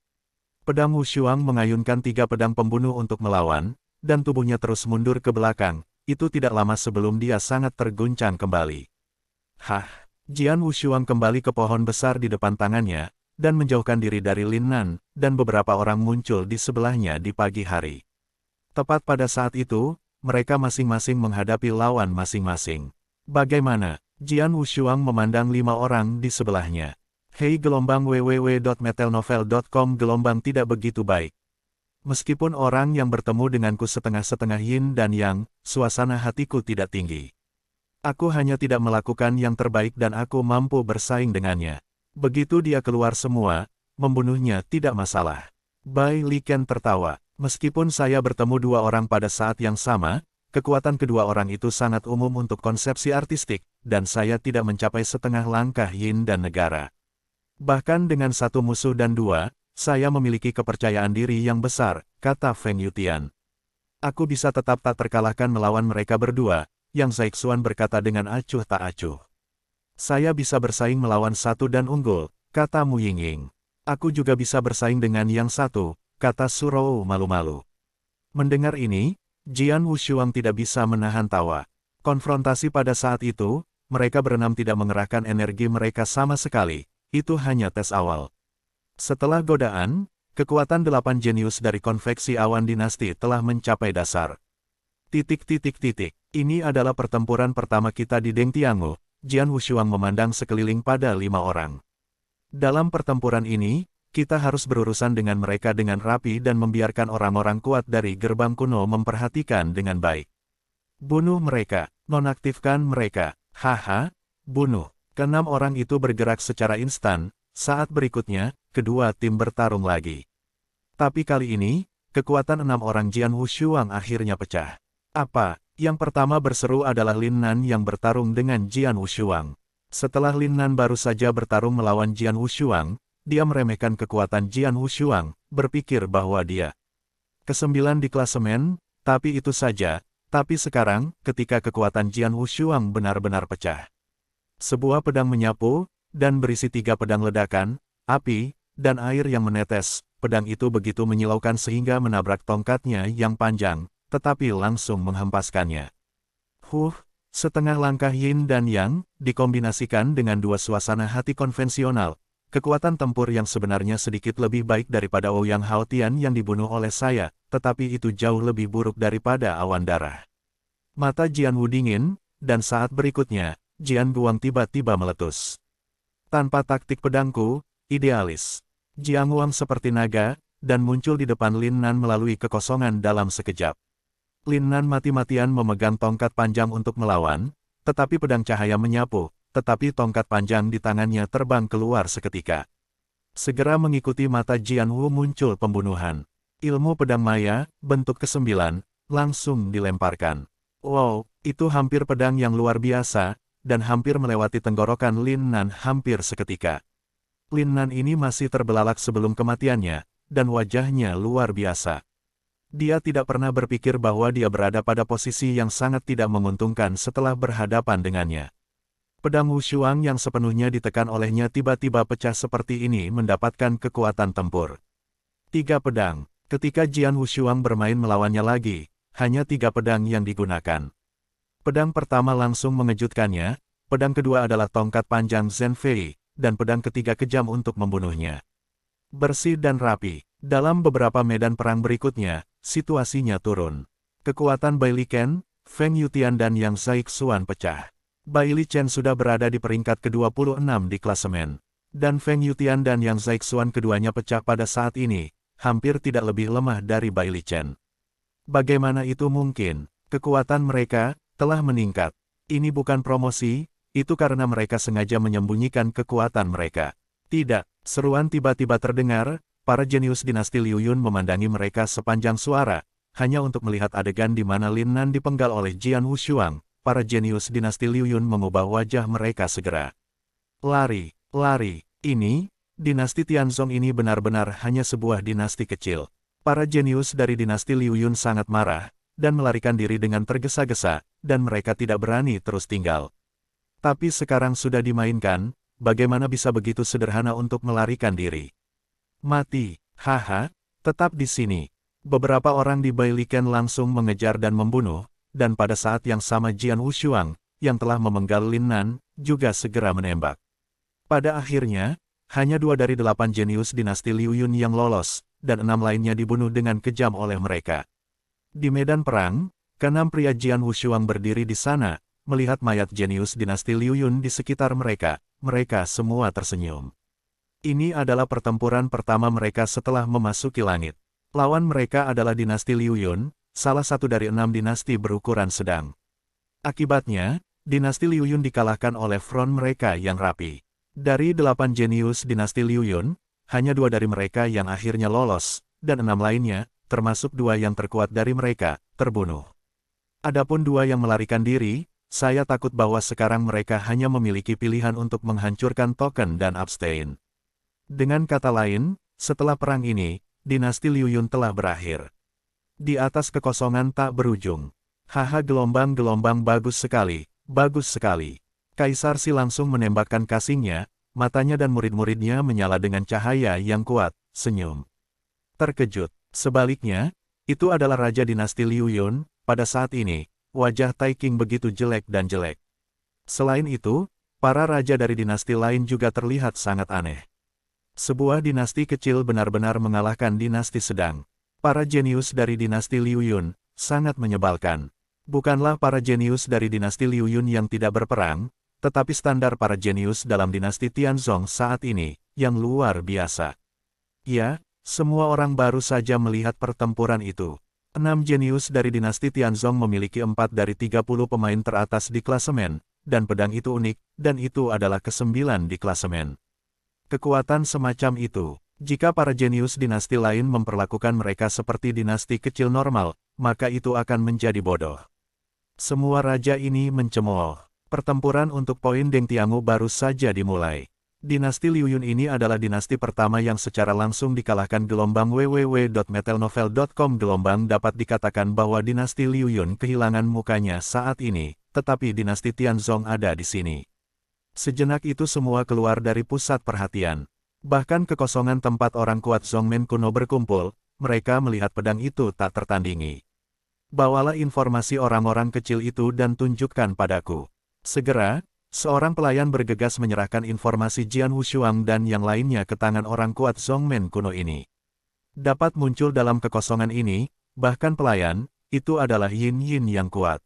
Pedang Wu Shuang mengayunkan 3 pedang pembunuh untuk melawan, dan tubuhnya terus mundur ke belakang. Itu tidak lama sebelum dia sangat terguncang kembali. Hah! Jian Wu Shuang kembali ke pohon besar di depan tangannya, dan menjauhkan diri dari Lin Nan, dan beberapa orang muncul di sebelahnya di pagi hari. Tepat pada saat itu, mereka masing-masing menghadapi lawan masing-masing. Bagaimana? Jian Wu Shuang memandang 5 orang di sebelahnya. Hei gelombang www.metelnovel.com gelombang tidak begitu baik. Meskipun orang yang bertemu denganku setengah-setengah yin dan yang, suasana hatiku tidak tinggi. Aku hanya tidak melakukan yang terbaik dan aku mampu bersaing dengannya. Begitu dia keluar semua, membunuhnya tidak masalah. Bai Liken tertawa. Meskipun saya bertemu 2 orang pada saat yang sama, kekuatan kedua orang itu sangat umum untuk konsepsi artistik, dan saya tidak mencapai setengah langkah yin dan negara. Bahkan dengan 1 musuh dan 2, saya memiliki kepercayaan diri yang besar, kata Feng Yutian. Aku bisa tetap tak terkalahkan melawan mereka berdua, yang Zaixuan berkata dengan acuh tak acuh. Saya bisa bersaing melawan 1 dan unggul, kata Mu Yingying. Aku juga bisa bersaing dengan yang 1, kata Surou malu-malu. Mendengar ini, Jian Wu Shuang tidak bisa menahan tawa. Konfrontasi pada saat itu, mereka berenam tidak mengerahkan energi mereka sama sekali, itu hanya tes awal. Setelah godaan, kekuatan 8 jenius dari konveksi awan dinasti telah mencapai dasar. Ini adalah pertempuran pertama kita di Dengtiangu, Jian Wu Shuang memandang sekeliling pada 5 orang. Dalam pertempuran ini, kita harus berurusan dengan mereka dengan rapi dan membiarkan orang-orang kuat dari gerbang kuno memperhatikan dengan baik. Bunuh mereka, nonaktifkan mereka, haha, bunuh. Ke-6 orang itu bergerak secara instan, saat berikutnya, kedua tim bertarung lagi. Tapi kali ini, kekuatan 6 orang Jian Wu Shuang akhirnya pecah. Apa? Yang pertama berseru adalah Lin Nan yang bertarung dengan Jian Wu Shuang. Setelah Lin Nan baru saja bertarung melawan Jian Wu Shuang, dia meremehkan kekuatan Jian Wu Shuang, berpikir bahwa dia ke-9 di klasemen, tapi itu saja. Tapi sekarang, ketika kekuatan Jian Wu Shuang benar-benar pecah. Sebuah pedang menyapu, dan berisi 3 pedang ledakan, api, dan air yang menetes. Pedang itu begitu menyilaukan sehingga menabrak tongkatnya yang panjang, tetapi langsung menghempaskannya. Setengah langkah yin dan yang, dikombinasikan dengan 2 suasana hati konvensional. Kekuatan tempur yang sebenarnya sedikit lebih baik daripada Ouyang Haotian yang dibunuh oleh saya, tetapi itu jauh lebih buruk daripada awan darah. Mata Jian Wu dingin, dan saat berikutnya, Jian Guang tiba-tiba meletus. Tanpa taktik pedangku, idealis. Jian Guang seperti naga, dan muncul di depan Lin Nan melalui kekosongan dalam sekejap. Lin Nan mati-matian memegang tongkat panjang untuk melawan, tetapi pedang cahaya menyapu. Tetapi tongkat panjang di tangannya terbang keluar seketika. Segera mengikuti mata Jian Wu muncul pembunuhan. Ilmu pedang maya, bentuk ke-9, langsung dilemparkan. Wow, itu hampir pedang yang luar biasa, dan hampir melewati tenggorokan Lin Nan hampir seketika. Lin Nan ini masih terbelalak sebelum kematiannya, dan wajahnya luar biasa. Dia tidak pernah berpikir bahwa dia berada pada posisi yang sangat tidak menguntungkan setelah berhadapan dengannya. Pedang Wu Shuang yang sepenuhnya ditekan olehnya tiba-tiba pecah seperti ini mendapatkan kekuatan tempur. 3 pedang. Ketika Jian Wu Shuang bermain melawannya lagi, hanya 3 pedang yang digunakan. Pedang pertama langsung mengejutkannya, pedang kedua adalah tongkat panjang Zhen Fei, dan pedang ketiga kejam untuk membunuhnya. Bersih dan rapi. Dalam beberapa medan perang berikutnya, situasinya turun. Kekuatan Bai Liken, Feng Yutian dan Yang Zaixuan pecah. Bai Lichen sudah berada di peringkat ke-26 di klasemen. Dan Feng Yutian dan Yang Zaixuan keduanya pecah pada saat ini, hampir tidak lebih lemah dari Bai Lichen. Bagaimana itu mungkin? Kekuatan mereka telah meningkat. Ini bukan promosi, itu karena mereka sengaja menyembunyikan kekuatan mereka. Tidak, seruan tiba-tiba terdengar, para jenius dinasti Liu Yun memandangi mereka sepanjang suara, hanya untuk melihat adegan di mana Lin Nan dipenggal oleh Jian Wu Shuang. Para jenius dinasti Liu Yun mengubah wajah mereka segera. Lari, lari, ini, dinasti Tianzong ini benar-benar hanya sebuah dinasti kecil. Para jenius dari dinasti Liu Yun sangat marah, dan melarikan diri dengan tergesa-gesa, dan mereka tidak berani terus tinggal. Tapi sekarang sudah dimainkan, bagaimana bisa begitu sederhana untuk melarikan diri? Mati, haha, tetap di sini. Beberapa orang di Bailiken langsung mengejar dan membunuh, dan pada saat yang sama Jian Wushuang, yang telah memenggal Lin Nan, juga segera menembak. Pada akhirnya, hanya 2 dari 8 jenius dinasti Liu Yun yang lolos, dan 6 lainnya dibunuh dengan kejam oleh mereka. Di medan perang, ke-6 pria Jian Wushuang berdiri di sana, melihat mayat jenius dinasti Liu Yun di sekitar mereka, mereka semua tersenyum. Ini adalah pertempuran pertama mereka setelah memasuki langit. Lawan mereka adalah dinasti Liu Yun, salah satu dari 6 dinasti berukuran sedang. Akibatnya, dinasti Liu Yun dikalahkan oleh front mereka yang rapi. Dari 8 jenius dinasti Liu Yun, hanya 2 dari mereka yang akhirnya lolos, dan 6 lainnya, termasuk 2 yang terkuat dari mereka, terbunuh. Adapun 2 yang melarikan diri, saya takut bahwa sekarang mereka hanya memiliki pilihan untuk menghancurkan token dan abstain. Dengan kata lain, setelah perang ini, dinasti Liu Yun telah berakhir. Di atas kekosongan tak berujung. Haha, gelombang-gelombang bagus sekali, bagus sekali. Kaisar Si langsung menembakkan kasingnya, matanya dan murid-muridnya menyala dengan cahaya yang kuat, senyum. Terkejut. Sebaliknya, itu adalah Raja Dinasti Liu Yun, pada saat ini, wajah Tai King begitu jelek dan jelek. Selain itu, para raja dari dinasti lain juga terlihat sangat aneh. Sebuah dinasti kecil benar-benar mengalahkan dinasti sedang. Para jenius dari dinasti Liu Yun, sangat menyebalkan. Bukanlah para jenius dari dinasti Liu Yun yang tidak berperang, tetapi standar para jenius dalam dinasti Tianzong saat ini, yang luar biasa. Ya, semua orang baru saja melihat pertempuran itu. 6 jenius dari dinasti Tianzong memiliki 4 dari 30 pemain teratas di klasemen, dan pedang itu unik, dan itu adalah ke-9 di klasemen. Kekuatan semacam itu, jika para jenius dinasti lain memperlakukan mereka seperti dinasti kecil normal, maka itu akan menjadi bodoh. Semua raja ini mencemooh. Pertempuran untuk poin Deng Tiangu baru saja dimulai. Dinasti Liu Yun ini adalah dinasti pertama yang secara langsung dikalahkan gelombang www.metalnovel.com. Gelombang dapat dikatakan bahwa dinasti Liu Yun kehilangan mukanya saat ini, tetapi dinasti Tianzong ada di sini. Sejenak itu semua keluar dari pusat perhatian. Bahkan kekosongan tempat orang kuat Zongmen kuno berkumpul, mereka melihat pedang itu tak tertandingi. Bawalah informasi orang-orang kecil itu dan tunjukkan padaku. Segera, seorang pelayan bergegas menyerahkan informasi Jian Wushuang dan yang lainnya ke tangan orang kuat Zongmen kuno ini. Dapat muncul dalam kekosongan ini, bahkan pelayan, itu adalah Yin Yin yang kuat.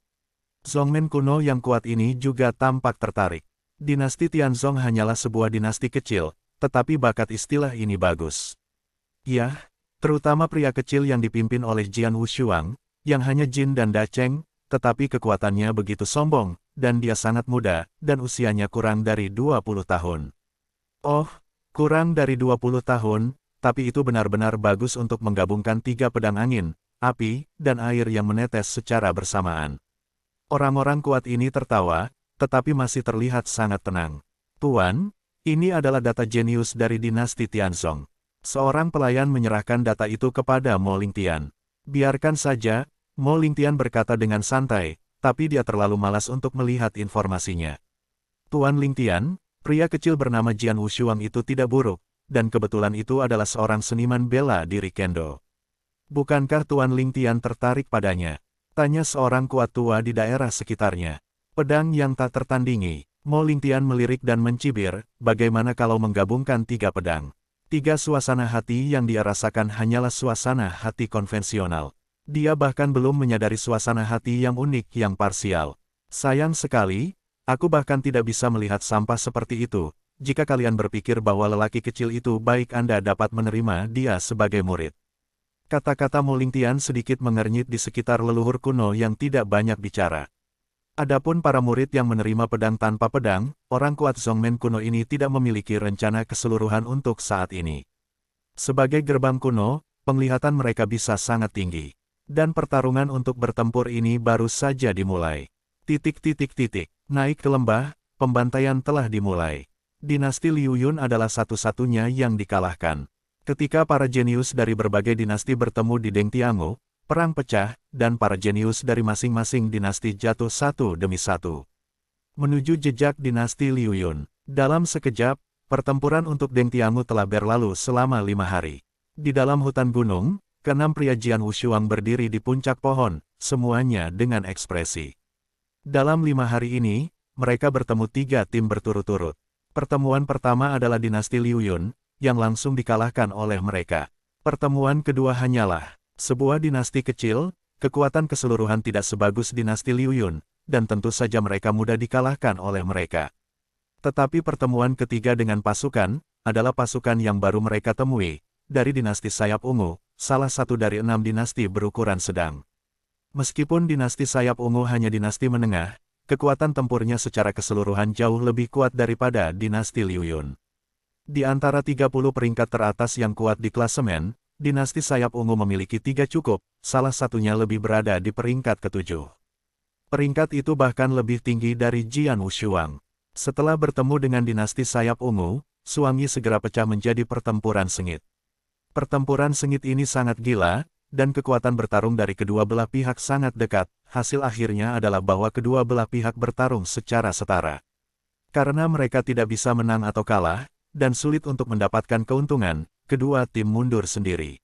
Zongmen kuno yang kuat ini juga tampak tertarik. Dinasti Tianzong hanyalah sebuah dinasti kecil, tetapi bakat istilah ini bagus. Ya, terutama pria kecil yang dipimpin oleh Jian Wushuang, yang hanya Jin dan Dacheng, tetapi kekuatannya begitu sombong, dan dia sangat muda, dan usianya kurang dari 20 tahun. Oh, kurang dari 20 tahun, tapi itu benar-benar bagus untuk menggabungkan 3 pedang angin, api, dan air yang menetes secara bersamaan. Orang-orang kuat ini tertawa, tetapi masih terlihat sangat tenang. Tuan, ini adalah data jenius dari dinasti Tianzong. Seorang pelayan menyerahkan data itu kepada Mo Lingtian. Biarkan saja, Mo Lingtian berkata dengan santai, tapi dia terlalu malas untuk melihat informasinya. Tuan Lingtian, pria kecil bernama Jian Wushuang itu tidak buruk, dan kebetulan itu adalah seorang seniman bela diri kendo. Bukankah Tuan Lingtian tertarik padanya? Tanya seorang kuat tua di daerah sekitarnya. Pedang yang tak tertandingi. Mo Lingtian melirik dan mencibir, bagaimana kalau menggabungkan 3 pedang? 3 suasana hati yang dia rasakan hanyalah suasana hati konvensional. Dia bahkan belum menyadari suasana hati yang unik yang parsial. Sayang sekali, aku bahkan tidak bisa melihat sampah seperti itu. Jika kalian berpikir bahwa lelaki kecil itu baik, Anda dapat menerima dia sebagai murid. Kata-kata Mo Lingtian sedikit mengernyit di sekitar leluhur kuno yang tidak banyak bicara. Adapun para murid yang menerima pedang tanpa pedang, orang kuat Zongmen kuno ini tidak memiliki rencana keseluruhan untuk saat ini. Sebagai gerbang kuno, penglihatan mereka bisa sangat tinggi. Dan pertarungan untuk bertempur ini baru saja dimulai. Naik ke lembah, pembantaian telah dimulai. Dinasti Liu Yun adalah satu-satunya yang dikalahkan. Ketika para jenius dari berbagai dinasti bertemu di Deng Tiangu, perang pecah, dan para jenius dari masing-masing dinasti jatuh satu demi satu. menuju jejak dinasti Liu Yun. Dalam sekejap, pertempuran untuk Deng Tiangu telah berlalu selama 5 hari. Di dalam hutan gunung, keenam pria Jian Wushuang berdiri di puncak pohon, semuanya dengan ekspresi. Dalam 5 hari ini, mereka bertemu 3 tim berturut-turut. Pertemuan pertama adalah dinasti Liu Yun, yang langsung dikalahkan oleh mereka. Pertemuan kedua hanyalah sebuah dinasti kecil, kekuatan keseluruhan tidak sebagus dinasti Liu Yun, dan tentu saja mereka mudah dikalahkan oleh mereka. Tetapi pertemuan ketiga dengan pasukan, adalah pasukan yang baru mereka temui, dari dinasti Sayap Ungu, salah satu dari 6 dinasti berukuran sedang. Meskipun dinasti Sayap Ungu hanya dinasti menengah, kekuatan tempurnya secara keseluruhan jauh lebih kuat daripada dinasti Liu Yun. Di antara 30 peringkat teratas yang kuat di klasemen, dinasti Sayap Ungu memiliki 3 cukup, salah satunya lebih berada di peringkat ke-7. Peringkat itu bahkan lebih tinggi dari Jian Wushuang. Setelah bertemu dengan dinasti Sayap Ungu, Suang Yi segera pecah menjadi pertempuran sengit. Pertempuran sengit ini sangat gila, dan kekuatan bertarung dari kedua belah pihak sangat dekat. Hasil akhirnya adalah bahwa kedua belah pihak bertarung secara setara. Karena mereka tidak bisa menang atau kalah, dan sulit untuk mendapatkan keuntungan, kedua tim mundur sendiri.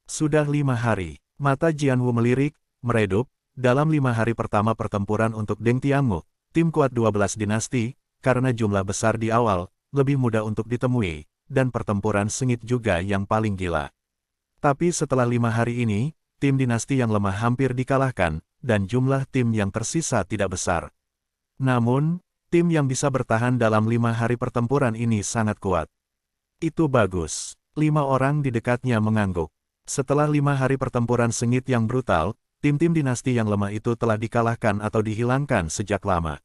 Sudah 5 hari, mata Jian Wu melirik, meredup. Dalam 5 hari pertama pertempuran untuk Deng Tiangu, tim kuat 12 dinasti, karena jumlah besar di awal, lebih mudah untuk ditemui, dan pertempuran sengit juga yang paling gila. Tapi setelah 5 hari ini, tim dinasti yang lemah hampir dikalahkan, dan jumlah tim yang tersisa tidak besar. Namun, tim yang bisa bertahan dalam 5 hari pertempuran ini sangat kuat. Itu bagus. 5 orang di dekatnya mengangguk. Setelah 5 hari pertempuran sengit yang brutal, tim-tim dinasti yang lemah itu telah dikalahkan atau dihilangkan sejak lama.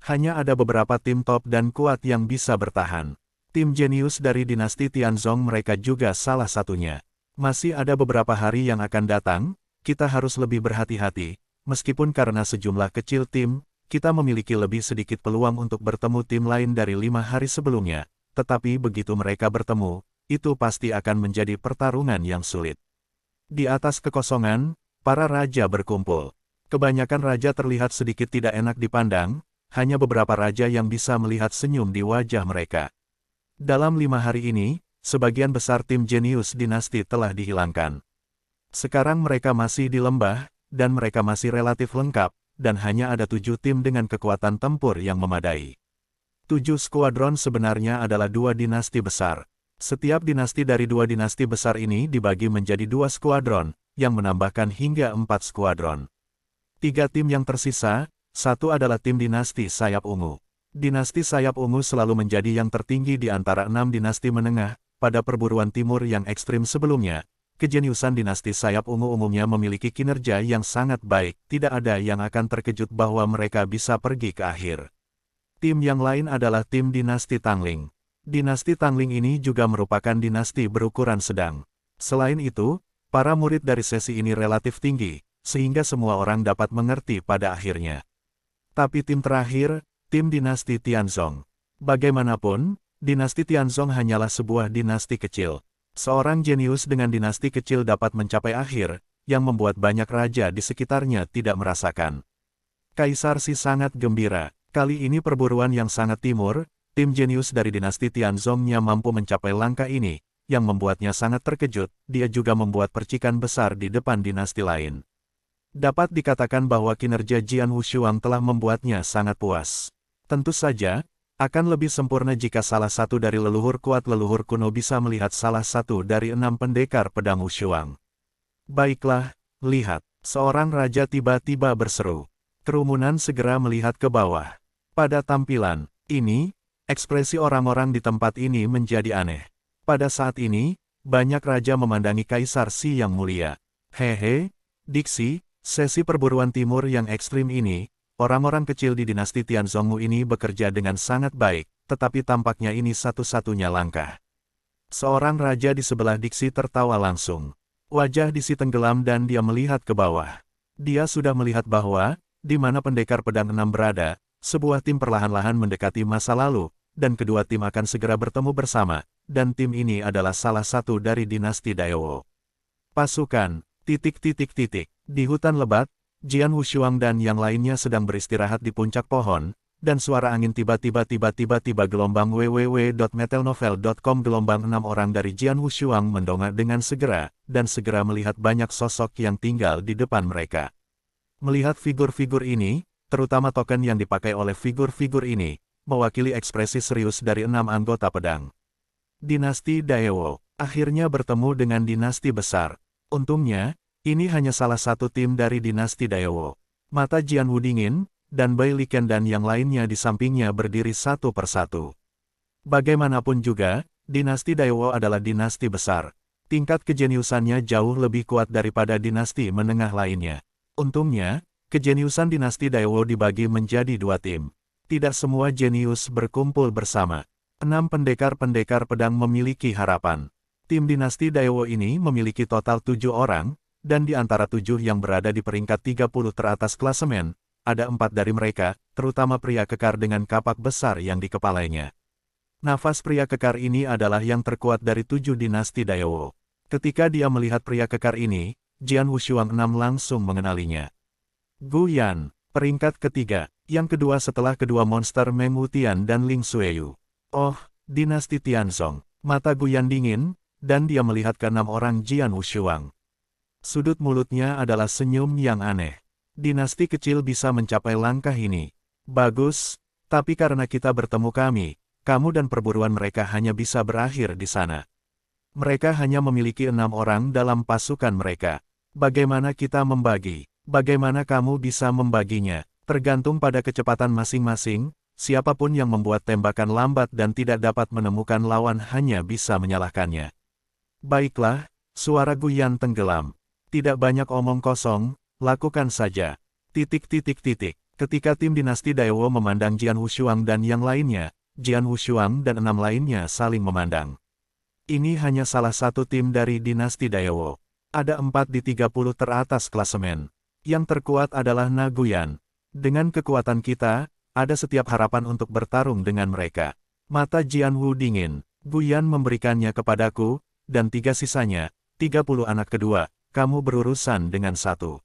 Hanya ada beberapa tim top dan kuat yang bisa bertahan. Tim jenius dari dinasti Tianzong mereka juga salah satunya. Masih ada beberapa hari yang akan datang, kita harus lebih berhati-hati, meskipun karena sejumlah kecil tim, kita memiliki lebih sedikit peluang untuk bertemu tim lain dari 5 hari sebelumnya, tetapi begitu mereka bertemu, itu pasti akan menjadi pertarungan yang sulit. Di atas kekosongan, para raja berkumpul. Kebanyakan raja terlihat sedikit tidak enak dipandang, hanya beberapa raja yang bisa melihat senyum di wajah mereka. Dalam 5 hari ini, sebagian besar tim jenius dinasti telah dihilangkan. Sekarang mereka masih di lembah, dan mereka masih relatif lengkap, dan hanya ada 7 tim dengan kekuatan tempur yang memadai. 7 skuadron sebenarnya adalah 2 dinasti besar. Setiap dinasti dari 2 dinasti besar ini dibagi menjadi 2 skuadron, yang menambahkan hingga 4 skuadron. 3 tim yang tersisa, satu adalah tim dinasti Sayap Ungu. Dinasti Sayap Ungu selalu menjadi yang tertinggi di antara 6 dinasti menengah. Pada perburuan timur yang ekstrim sebelumnya, kejeniusan dinasti Sayap Ungu umumnya memiliki kinerja yang sangat baik, tidak ada yang akan terkejut bahwa mereka bisa pergi ke akhir. Tim yang lain adalah tim dinasti Tangling. Dinasti Tangling ini juga merupakan dinasti berukuran sedang. Selain itu, para murid dari sesi ini relatif tinggi, sehingga semua orang dapat mengerti pada akhirnya. Tapi tim terakhir, tim dinasti Tianzong. Bagaimanapun, dinasti Tianzong hanyalah sebuah dinasti kecil. Seorang jenius dengan dinasti kecil dapat mencapai akhir, yang membuat banyak raja di sekitarnya tidak merasakan. Kaisar Xi sangat gembira. Kali ini perburuan yang sangat timur, tim jenius dari dinasti Tianzongnya mampu mencapai langkah ini, yang membuatnya sangat terkejut. Dia juga membuat percikan besar di depan dinasti lain. Dapat dikatakan bahwa kinerja Jian Wushuang telah membuatnya sangat puas. Tentu saja, akan lebih sempurna jika salah satu dari leluhur kuat leluhur kuno bisa melihat salah satu dari 6 pendekar pedang Wushuang. Baiklah, lihat, seorang raja tiba-tiba berseru. Kerumunan segera melihat ke bawah. Pada tampilan ini, ekspresi orang-orang di tempat ini menjadi aneh. Pada saat ini, banyak raja memandangi Kaisar Xi yang mulia. Hehe, Diksi, sesi perburuan timur yang ekstrim ini, orang-orang kecil di dinasti Tianzongmu ini bekerja dengan sangat baik, tetapi tampaknya ini satu-satunya langkah. Seorang raja di sebelah Diksi tertawa langsung. Wajah Diksi tenggelam dan dia melihat ke bawah. Dia sudah melihat bahwa, di mana pendekar pedang 6 berada, sebuah tim perlahan-lahan mendekati masa lalu, dan kedua tim akan segera bertemu bersama, dan tim ini adalah salah satu dari dinasti Daewoo. Pasukan, ... Di hutan lebat, Jian Wushuang dan yang lainnya sedang beristirahat di puncak pohon, dan suara angin tiba-tiba gelombang www.metelnovel.com gelombang 6 orang dari Jian Wushuang mendongak dengan segera, dan segera melihat banyak sosok yang tinggal di depan mereka. Melihat figur-figur ini, terutama token yang dipakai oleh figur-figur ini, mewakili ekspresi serius dari 6 anggota pedang. Dinasti Daewoo akhirnya bertemu dengan dinasti besar. Untungnya, ini hanya salah satu tim dari dinasti Daewoo. Mata Jian Wu dingin, dan Bai Liken dan yang lainnya di sampingnya berdiri satu persatu. Bagaimanapun juga, dinasti Daewoo adalah dinasti besar. Tingkat kejeniusannya jauh lebih kuat daripada dinasti menengah lainnya. Untungnya, kejeniusan dinasti Daewoo dibagi menjadi 2 tim. Tidak semua jenius berkumpul bersama. 6 pendekar-pendekar pedang memiliki harapan. Tim dinasti Daewoo ini memiliki total 7 orang, dan di antara 7 yang berada di peringkat 30 teratas klasemen, ada 4 dari mereka, terutama pria kekar dengan kapak besar yang di kepalanya. Nafas pria kekar ini adalah yang terkuat dari 7 dinasti Daewoo. Ketika dia melihat pria kekar ini, Jian Wushuang 6 langsung mengenalinya. Gu Yan, peringkat ketiga, yang kedua setelah kedua monster Meng Wutian dan Ling Xueyu. Oh, dinasti Tianzong. Mata Gu Yan dingin, dan dia melihat ke-6 orang Jian Wushuang. Sudut mulutnya adalah senyum yang aneh. Dinasti kecil bisa mencapai langkah ini. Bagus, tapi karena kita bertemu kamu dan perburuan mereka hanya bisa berakhir di sana. Mereka hanya memiliki 6 orang dalam pasukan mereka. Bagaimana kita membagi? Bagaimana kamu bisa membaginya? Tergantung pada kecepatan masing-masing, siapapun yang membuat tembakan lambat dan tidak dapat menemukan lawan hanya bisa menyalahkannya. Baiklah, suara Gu Yan tenggelam. Tidak banyak omong kosong, lakukan saja. Ketika tim dinasti Daewoo memandang Jian Wushuang dan yang lainnya, Jian Wushuang dan 6 lainnya saling memandang. Ini hanya salah satu tim dari dinasti Daewoo. Ada 4 di 30 teratas klasemen. Yang terkuat adalah Na Guyan. Dengan kekuatan kita, ada setiap harapan untuk bertarung dengan mereka. Mata Jian Wu dingin. Guyan memberikannya kepadaku, dan 3 sisanya, 30 anak kedua, kamu berurusan dengan 1.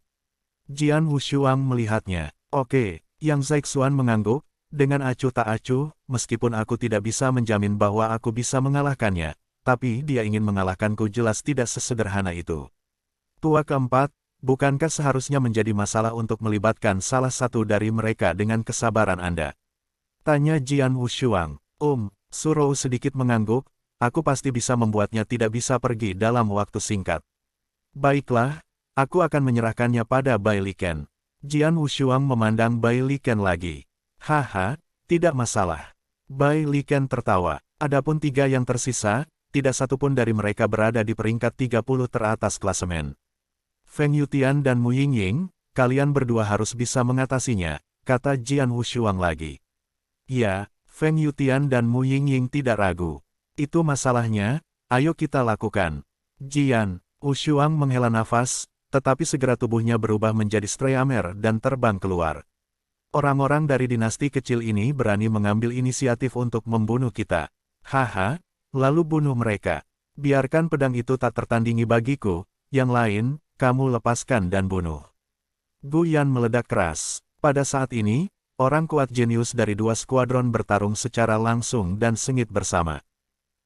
Jian Wushuang melihatnya. Oke, Yang Zaixuan mengangguk, dengan acuh tak acuh, meskipun aku tidak bisa menjamin bahwa aku bisa mengalahkannya, tapi dia ingin mengalahkanku jelas tidak sesederhana itu. Tua keempat, bukankah seharusnya menjadi masalah untuk melibatkan salah satu dari mereka dengan kesabaran Anda? Tanya Jian Wushuang. Surou sedikit mengangguk, aku pasti bisa membuatnya tidak bisa pergi dalam waktu singkat. Baiklah, aku akan menyerahkannya pada Bai Liken. Jian Wushuang memandang Bai Liken lagi. Haha, tidak masalah. Bai Liken tertawa. Adapun 3 yang tersisa, tidak satupun dari mereka berada di peringkat 30 teratas klasemen. Feng Yutian dan Mu Yingying, kalian berdua harus bisa mengatasinya, kata Jian Wushuang lagi. Ya, Feng Yutian dan Mu Yingying tidak ragu. Itu masalahnya, ayo kita lakukan. Jian Wushuang menghela nafas, tetapi segera tubuhnya berubah menjadi Streamer dan terbang keluar. Orang-orang dari dinasti kecil ini berani mengambil inisiatif untuk membunuh kita. Haha, lalu bunuh mereka. Biarkan pedang itu tak tertandingi bagiku, yang lain, kamu lepaskan dan bunuh. Gu Yan meledak keras. Pada saat ini, orang kuat jenius dari 2 skuadron bertarung secara langsung dan sengit bersama.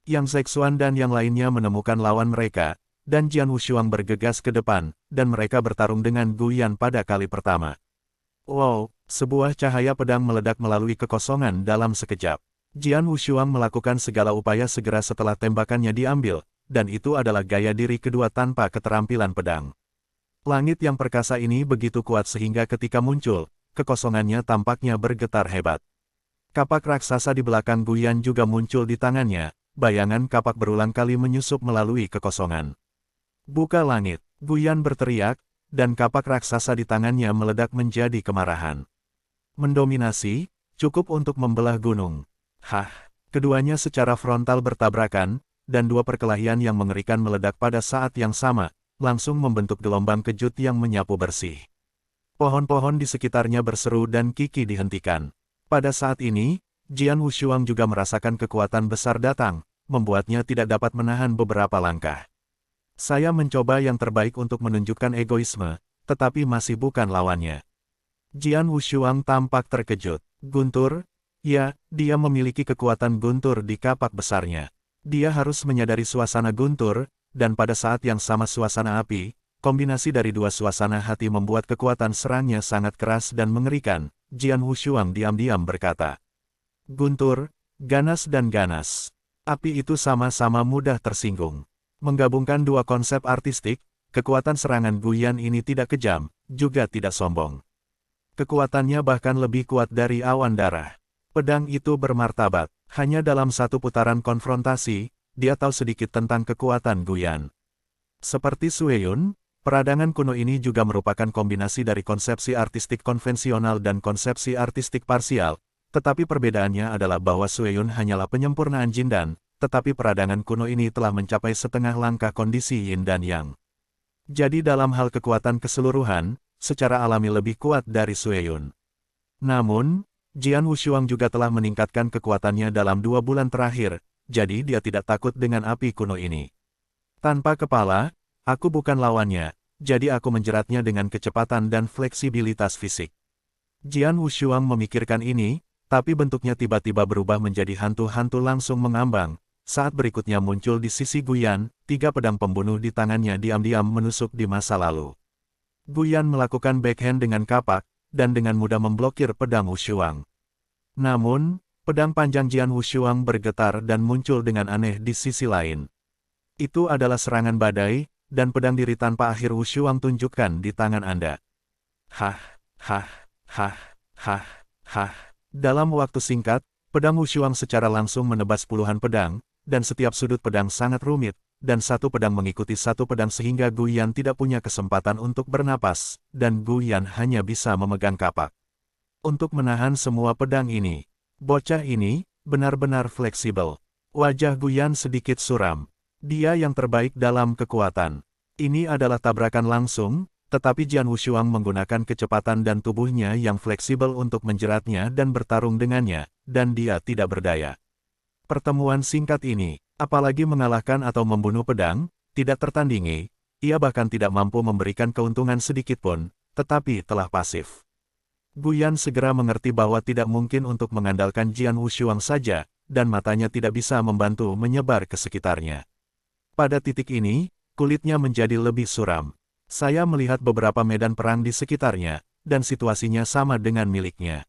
Yang Zaixuan dan yang lainnya menemukan lawan mereka, dan Jian Wushuang bergegas ke depan, dan mereka bertarung dengan Gu Yan pada kali pertama. Wow, sebuah cahaya pedang meledak melalui kekosongan dalam sekejap. Jian Wushuang melakukan segala upaya segera setelah tembakannya diambil, dan itu adalah gaya diri kedua tanpa keterampilan pedang. Langit yang perkasa ini begitu kuat sehingga ketika muncul, kekosongannya tampaknya bergetar hebat. Kapak raksasa di belakang Gu Yan juga muncul di tangannya, bayangan kapak berulang kali menyusup melalui kekosongan. Buka langit, Gu Yan berteriak, dan kapak raksasa di tangannya meledak menjadi kemarahan. Mendominasi, cukup untuk membelah gunung. Keduanya secara frontal bertabrakan, dan 2 perkelahian yang mengerikan meledak pada saat yang sama, langsung membentuk gelombang kejut yang menyapu bersih. Pohon-pohon di sekitarnya berseru dan Kiki dihentikan. Pada saat ini, Jian Wushuang juga merasakan kekuatan besar datang, membuatnya tidak dapat menahan beberapa langkah. Saya mencoba yang terbaik untuk menunjukkan egoisme, tetapi masih bukan lawannya. Jian Wushuang tampak terkejut. Guntur? Ya, dia memiliki kekuatan guntur di kapak besarnya. Dia harus menyadari suasana guntur, dan pada saat yang sama suasana api, kombinasi dari dua suasana hati membuat kekuatan serangnya sangat keras dan mengerikan. Jian Wushuang diam-diam berkata. Guntur, ganas dan ganas. Api itu sama-sama mudah tersinggung. Menggabungkan dua konsep artistik, kekuatan serangan Guyan ini tidak kejam, juga tidak sombong. Kekuatannya bahkan lebih kuat dari awan darah. Pedang itu bermartabat. Hanya dalam satu putaran konfrontasi, dia tahu sedikit tentang kekuatan Guyan. Seperti Sueyun, peradangan kuno ini juga merupakan kombinasi dari konsepsi artistik konvensional dan konsepsi artistik parsial, tetapi perbedaannya adalah bahwa Sueyun hanyalah penyempurnaan Jindan, tetapi peradangan kuno ini telah mencapai setengah langkah kondisi Yin dan Yang. Jadi dalam hal kekuatan keseluruhan, secara alami lebih kuat dari Sueyun. Namun, Jian Wushuang juga telah meningkatkan kekuatannya dalam 2 bulan terakhir, jadi dia tidak takut dengan api kuno ini. Tanpa kepala, aku bukan lawannya, jadi aku menjeratnya dengan kecepatan dan fleksibilitas fisik. Jian Wushuang memikirkan ini, tapi bentuknya tiba-tiba berubah menjadi hantu-hantu langsung mengambang. Saat berikutnya muncul di sisi Guyan, 3 pedang pembunuh di tangannya diam-diam menusuk di masa lalu. Guyan melakukan backhand dengan kapak, dan dengan mudah memblokir pedang Wushuang. Namun, pedang panjang Jian Wushuang bergetar dan muncul dengan aneh di sisi lain. Itu adalah serangan badai, dan pedang diri tanpa akhir Wushuang tunjukkan di tangan Anda. Hah, hah, hah, hah, hah. Dalam waktu singkat, pedang Wushuang secara langsung menebas puluhan pedang, dan setiap sudut pedang sangat rumit, dan satu pedang mengikuti satu pedang sehingga Guyan tidak punya kesempatan untuk bernapas, dan Guyan hanya bisa memegang kapak. Untuk menahan semua pedang ini, bocah ini benar-benar fleksibel. Wajah Guyan sedikit suram. Dia yang terbaik dalam kekuatan. Ini adalah tabrakan langsung, tetapi Jian Wushuang menggunakan kecepatan dan tubuhnya yang fleksibel untuk menjeratnya dan bertarung dengannya, dan dia tidak berdaya. Pertemuan singkat ini, apalagi mengalahkan atau membunuh pedang, tidak tertandingi, ia bahkan tidak mampu memberikan keuntungan sedikitpun, tetapi telah pasif. Guyan segera mengerti bahwa tidak mungkin untuk mengandalkan Jian Wushuang saja, dan matanya tidak bisa membantu menyebar ke sekitarnya. Pada titik ini, kulitnya menjadi lebih suram. Saya melihat beberapa medan perang di sekitarnya, dan situasinya sama dengan miliknya.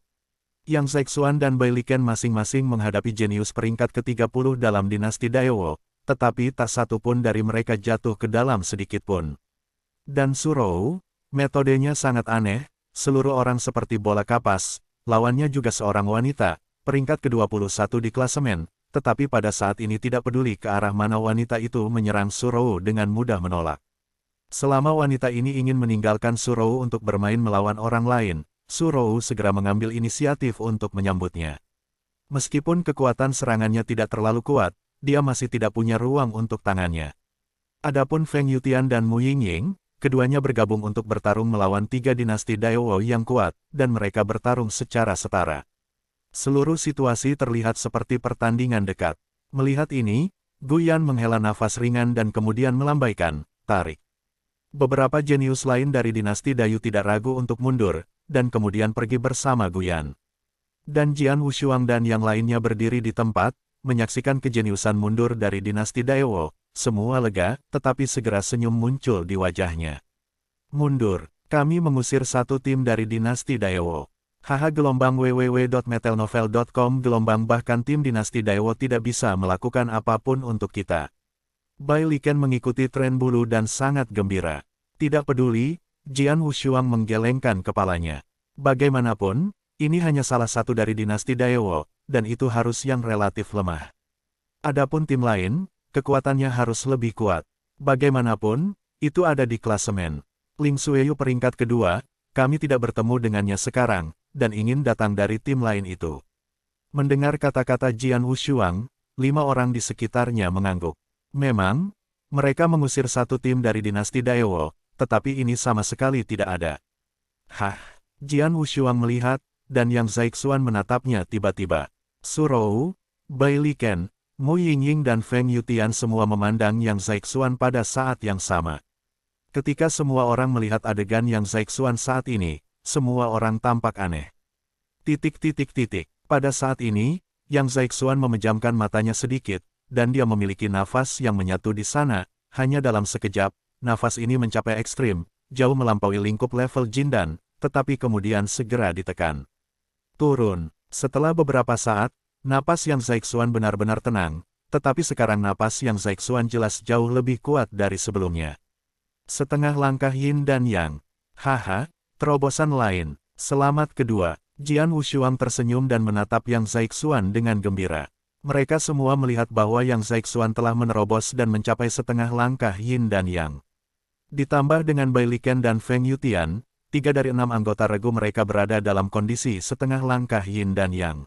Yang Zexuan dan Bai Liken masing-masing menghadapi jenius peringkat ke-30 dalam dinasti Daewoo, tetapi tak satu pun dari mereka jatuh ke dalam sedikit pun. Dan Surou, metodenya sangat aneh, seluruh orang seperti bola kapas, lawannya juga seorang wanita, peringkat ke-21 di klasemen, tetapi pada saat ini tidak peduli ke arah mana wanita itu menyerang Surou dengan mudah menolak. Selama wanita ini ingin meninggalkan Surou untuk bermain melawan orang lain, Surou segera mengambil inisiatif untuk menyambutnya. Meskipun kekuatan serangannya tidak terlalu kuat, dia masih tidak punya ruang untuk tangannya. Adapun Feng Yutian dan Mu Yingying, keduanya bergabung untuk bertarung melawan 3 dinasti Daewoo yang kuat, dan mereka bertarung secara setara. Seluruh situasi terlihat seperti pertandingan dekat. Melihat ini, Guyan menghela nafas ringan dan kemudian melambaikan, tarik. Beberapa jenius lain dari dinasti Dayu tidak ragu untuk mundur, dan kemudian pergi bersama Guyan. Dan Jian Wushuang dan yang lainnya berdiri di tempat, menyaksikan kejeniusan mundur dari dinasti Daewoo. Semua lega, tetapi segera senyum muncul di wajahnya. Mundur, kami mengusir satu tim dari dinasti Daewoo. Haha gelombang www.metelnovel.com gelombang bahkan tim dinasti Daewoo tidak bisa melakukan apapun untuk kita. Bai Liken mengikuti tren bulu dan sangat gembira. Tidak peduli, Jian Wushuang menggelengkan kepalanya. Bagaimanapun, ini hanya salah satu dari dinasti Daewoo, dan itu harus yang relatif lemah. Adapun tim lain, kekuatannya harus lebih kuat. Bagaimanapun, itu ada di klasemen. Ling Sueyu peringkat kedua, kami tidak bertemu dengannya sekarang, dan ingin datang dari tim lain itu. Mendengar kata-kata Jian Wushuang, 5 orang di sekitarnya mengangguk. Memang, mereka mengusir satu tim dari dinasti Daewoo, tetapi ini sama sekali tidak ada. Hah, Jian Wushuang melihat, dan Yang Zexuan menatapnya tiba-tiba. Surou, Bai Liken, Mu Yingying dan Feng Yutian semua memandang Yang Zexuan pada saat yang sama. Ketika semua orang melihat adegan Yang Zexuan saat ini, semua orang tampak aneh. Titik titik titik. Pada saat ini, Yang Zaixuan memejamkan matanya sedikit, dan dia memiliki nafas yang menyatu di sana. Hanya dalam sekejap, nafas ini mencapai ekstrim, jauh melampaui lingkup level Jindan, tetapi kemudian segera ditekan. Turun. Setelah beberapa saat, napas Yang Zaixuan benar-benar tenang, tetapi sekarang napas Yang Zaixuan jelas jauh lebih kuat dari sebelumnya. Setengah langkah Yin dan Yang. Haha, terobosan lain. Selamat kedua. Jian Wushuang tersenyum dan menatap Yang Zaixuan dengan gembira. Mereka semua melihat bahwa Yang Zaixuan telah menerobos dan mencapai setengah langkah Yin dan Yang. Ditambah dengan Bai Liken dan Feng Yutian, 3 dari 6 anggota regu mereka berada dalam kondisi setengah langkah Yin dan Yang.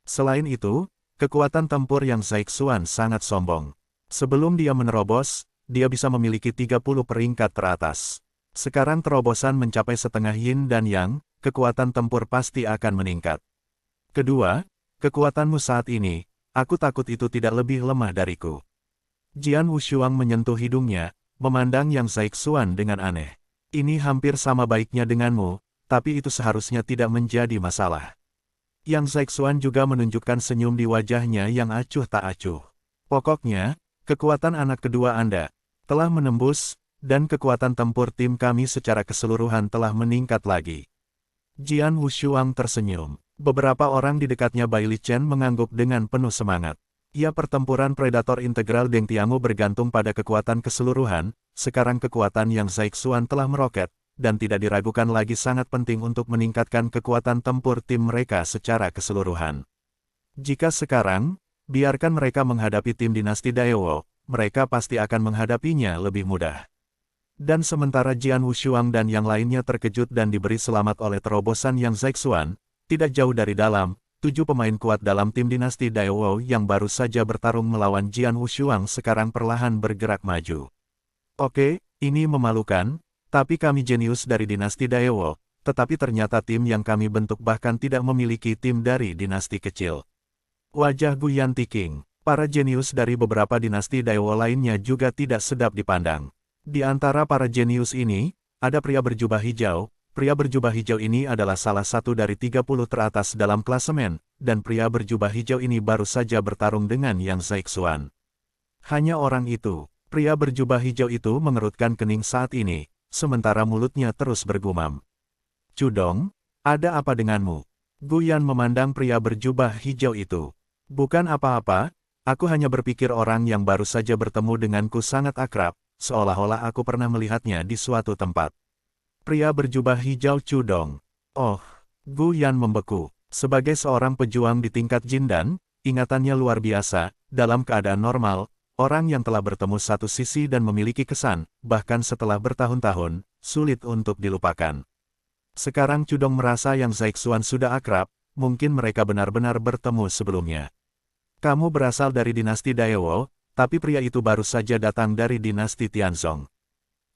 Selain itu, kekuatan tempur Yang Zaixuan sangat sombong. Sebelum dia menerobos, dia bisa memiliki 30 peringkat teratas. Sekarang terobosan mencapai setengah Yin dan Yang, kekuatan tempur pasti akan meningkat. Kedua, kekuatanmu saat ini, aku takut itu tidak lebih lemah dariku. Jian Wushuang menyentuh hidungnya, memandang Yang Zaixuan dengan aneh. Ini hampir sama baiknya denganmu, tapi itu seharusnya tidak menjadi masalah. Yang Zaixuan juga menunjukkan senyum di wajahnya yang acuh tak acuh. Pokoknya, kekuatan anak kedua Anda telah menembus, dan kekuatan tempur tim kami secara keseluruhan telah meningkat lagi. Jian Wushuang tersenyum. Beberapa orang di dekatnya Bai Lichen mengangguk dengan penuh semangat. Ya, pertempuran predator integral Deng Tiangu bergantung pada kekuatan keseluruhan, sekarang kekuatan Yang Zaixuan telah meroket, dan tidak diragukan lagi sangat penting untuk meningkatkan kekuatan tempur tim mereka secara keseluruhan. Jika sekarang, biarkan mereka menghadapi tim dinasti Daewoo, mereka pasti akan menghadapinya lebih mudah. Dan sementara Jian Wushuang dan yang lainnya terkejut dan diberi selamat oleh terobosan Yang Zaixuan, tidak jauh dari dalam, 7 pemain kuat dalam tim dinasti Daewoo yang baru saja bertarung melawan Jian Wushuang sekarang perlahan bergerak maju. Oke, ini memalukan, tapi kami jenius dari dinasti Daewoo, tetapi ternyata tim yang kami bentuk bahkan tidak memiliki tim dari dinasti kecil. Wajah Gu Yantiking, para jenius dari beberapa dinasti Daewoo lainnya juga tidak sedap dipandang. Di antara para jenius ini, ada pria berjubah hijau. Pria berjubah hijau ini adalah salah satu dari 30 teratas dalam klasemen, dan pria berjubah hijau ini baru saja bertarung dengan Yang Zaixuan. Hanya orang itu, pria berjubah hijau itu mengerutkan kening saat ini, sementara mulutnya terus bergumam. Cudong, ada apa denganmu? Gu Yan memandang pria berjubah hijau itu. Bukan apa-apa, aku hanya berpikir orang yang baru saja bertemu denganku sangat akrab, seolah-olah aku pernah melihatnya di suatu tempat. Pria berjubah hijau Cudong. Oh, Gu Yan membeku. Sebagai seorang pejuang di tingkat Jindan, ingatannya luar biasa. Dalam keadaan normal, orang yang telah bertemu satu sisi dan memiliki kesan, bahkan setelah bertahun-tahun, sulit untuk dilupakan. Sekarang Cudong merasa Yang Zaixuan sudah akrab, mungkin mereka benar-benar bertemu sebelumnya. Kamu berasal dari dinasti Daewoo, tapi pria itu baru saja datang dari dinasti Tianzong.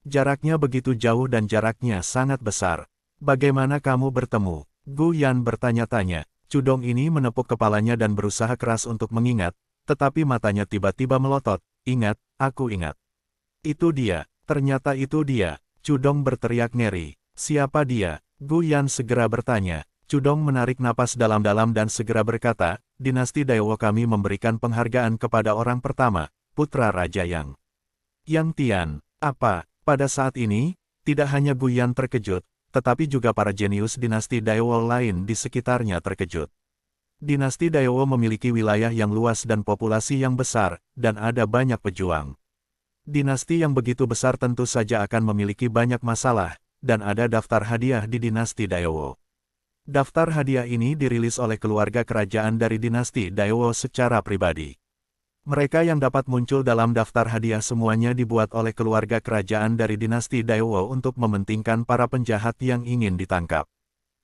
Jaraknya begitu jauh dan jaraknya sangat besar. Bagaimana kamu bertemu? Gu Yan bertanya-tanya. Cudong ini menepuk kepalanya dan berusaha keras untuk mengingat, tetapi matanya tiba-tiba melotot. Ingat, aku ingat. Itu dia, ternyata itu dia. Cudong berteriak ngeri. Siapa dia? Gu Yan segera bertanya. Cudong menarik napas dalam-dalam dan segera berkata, dinasti Daewoo kami memberikan penghargaan kepada orang pertama, putra Raja Yang. Yang Tian, apa? Pada saat ini, tidak hanya Gu Yan terkejut, tetapi juga para jenius dinasti Daewoo lain di sekitarnya terkejut. Dinasti Daewoo memiliki wilayah yang luas dan populasi yang besar, dan ada banyak pejuang. Dinasti yang begitu besar tentu saja akan memiliki banyak masalah, dan ada daftar hadiah di dinasti Daewoo. Daftar hadiah ini dirilis oleh keluarga kerajaan dari dinasti Daewoo secara pribadi. Mereka yang dapat muncul dalam daftar hadiah semuanya dibuat oleh keluarga kerajaan dari dinasti Daewoo untuk mementingkan para penjahat yang ingin ditangkap.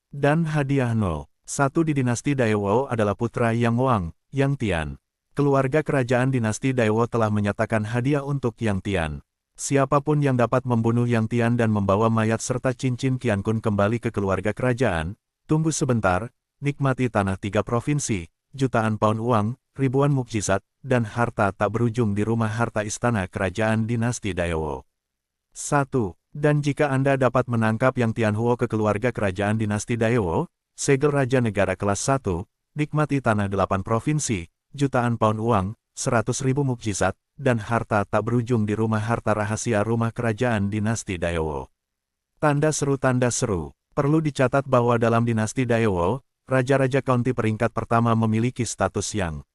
Dan hadiah 01 di dinasti Daewoo adalah putra Yang Wang, Yang Tian. Keluarga kerajaan dinasti Daewoo telah menyatakan hadiah untuk Yang Tian. Siapapun yang dapat membunuh Yang Tian dan membawa mayat serta cincin Qiankun kembali ke keluarga kerajaan, tunggu sebentar, nikmati tanah 3 provinsi, jutaan pound uang, ribuan mukjizat, dan harta tak berujung di rumah harta istana kerajaan dinasti Daewoo. 1. Dan jika Anda dapat menangkap Yang Tianhuo ke keluarga kerajaan dinasti Daewoo, segel raja negara kelas 1, nikmati tanah 8 provinsi, jutaan pound uang, 100.000 mukjizat, dan harta tak berujung di rumah harta rahasia rumah kerajaan dinasti Daewoo. Tanda seru. Perlu dicatat bahwa dalam dinasti Daewoo, raja-raja county peringkat pertama memiliki status yang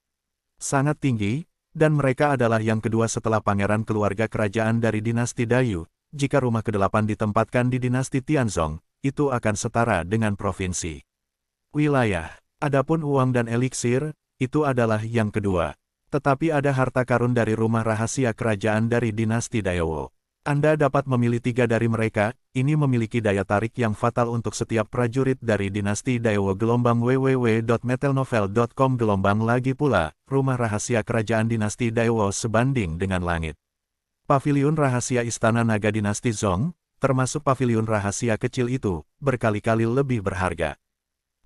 sangat tinggi, dan mereka adalah yang kedua setelah pangeran keluarga kerajaan dari dinasti Dayu. Jika rumah ke-8 ditempatkan di dinasti Tianzong, itu akan setara dengan provinsi. Wilayah. Adapun uang dan eliksir, itu adalah yang kedua. Tetapi ada harta karun dari rumah rahasia kerajaan dari dinasti Daewoo. Anda dapat memilih 3 dari mereka, ini memiliki daya tarik yang fatal untuk setiap prajurit dari dinasti Daewoo. www.metelnovel.com Lagi pula, rumah rahasia kerajaan dinasti Daewoo sebanding dengan langit. Paviliun rahasia Istana Naga dinasti Zong, termasuk paviliun rahasia kecil itu, berkali-kali lebih berharga.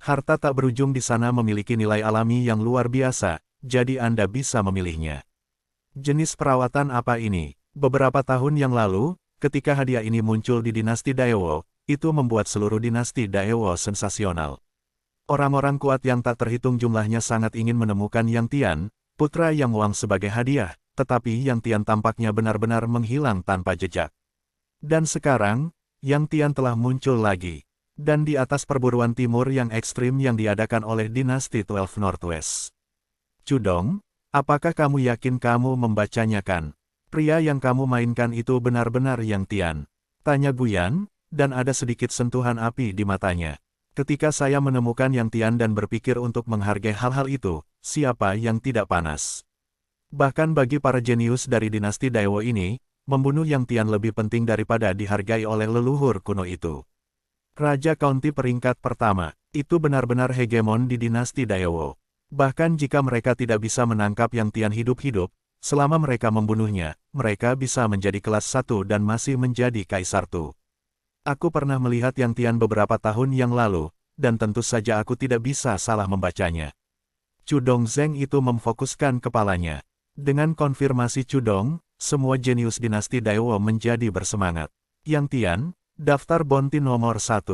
Harta tak berujung di sana memiliki nilai alami yang luar biasa, jadi Anda bisa memilihnya. Jenis perawatan apa ini? Beberapa tahun yang lalu, ketika hadiah ini muncul di dinasti Daewoo, itu membuat seluruh dinasti Daewoo sensasional. Orang-orang kuat yang tak terhitung jumlahnya sangat ingin menemukan Yang Tian, putra Yang Wang sebagai hadiah, tetapi Yang Tian tampaknya benar-benar menghilang tanpa jejak. Dan sekarang, Yang Tian telah muncul lagi. Dan di atas perburuan timur yang ekstrim yang diadakan oleh dinasti 12 Northwest. Cudong, apakah kamu yakin kamu membacanya kan? Pria yang kamu mainkan itu benar-benar Yang Tian? Tanya Guyan, dan ada sedikit sentuhan api di matanya. Ketika saya menemukan Yang Tian dan berpikir untuk menghargai hal-hal itu, siapa yang tidak panas? Bahkan bagi para jenius dari dinasti Daewoo ini, membunuh Yang Tian lebih penting daripada dihargai oleh leluhur kuno itu. Raja County peringkat pertama, itu benar-benar hegemon di dinasti Daewoo. Bahkan jika mereka tidak bisa menangkap Yang Tian hidup-hidup, selama mereka membunuhnya, mereka bisa menjadi kelas 1 dan masih menjadi kaisar Tu. Aku pernah melihat Yang Tian beberapa tahun yang lalu, dan tentu saja aku tidak bisa salah membacanya. Cudong Zeng itu memfokuskan kepalanya. Dengan konfirmasi Cudong, semua jenius dinasti Daewoo menjadi bersemangat. Yang Tian, daftar bounty nomor 1.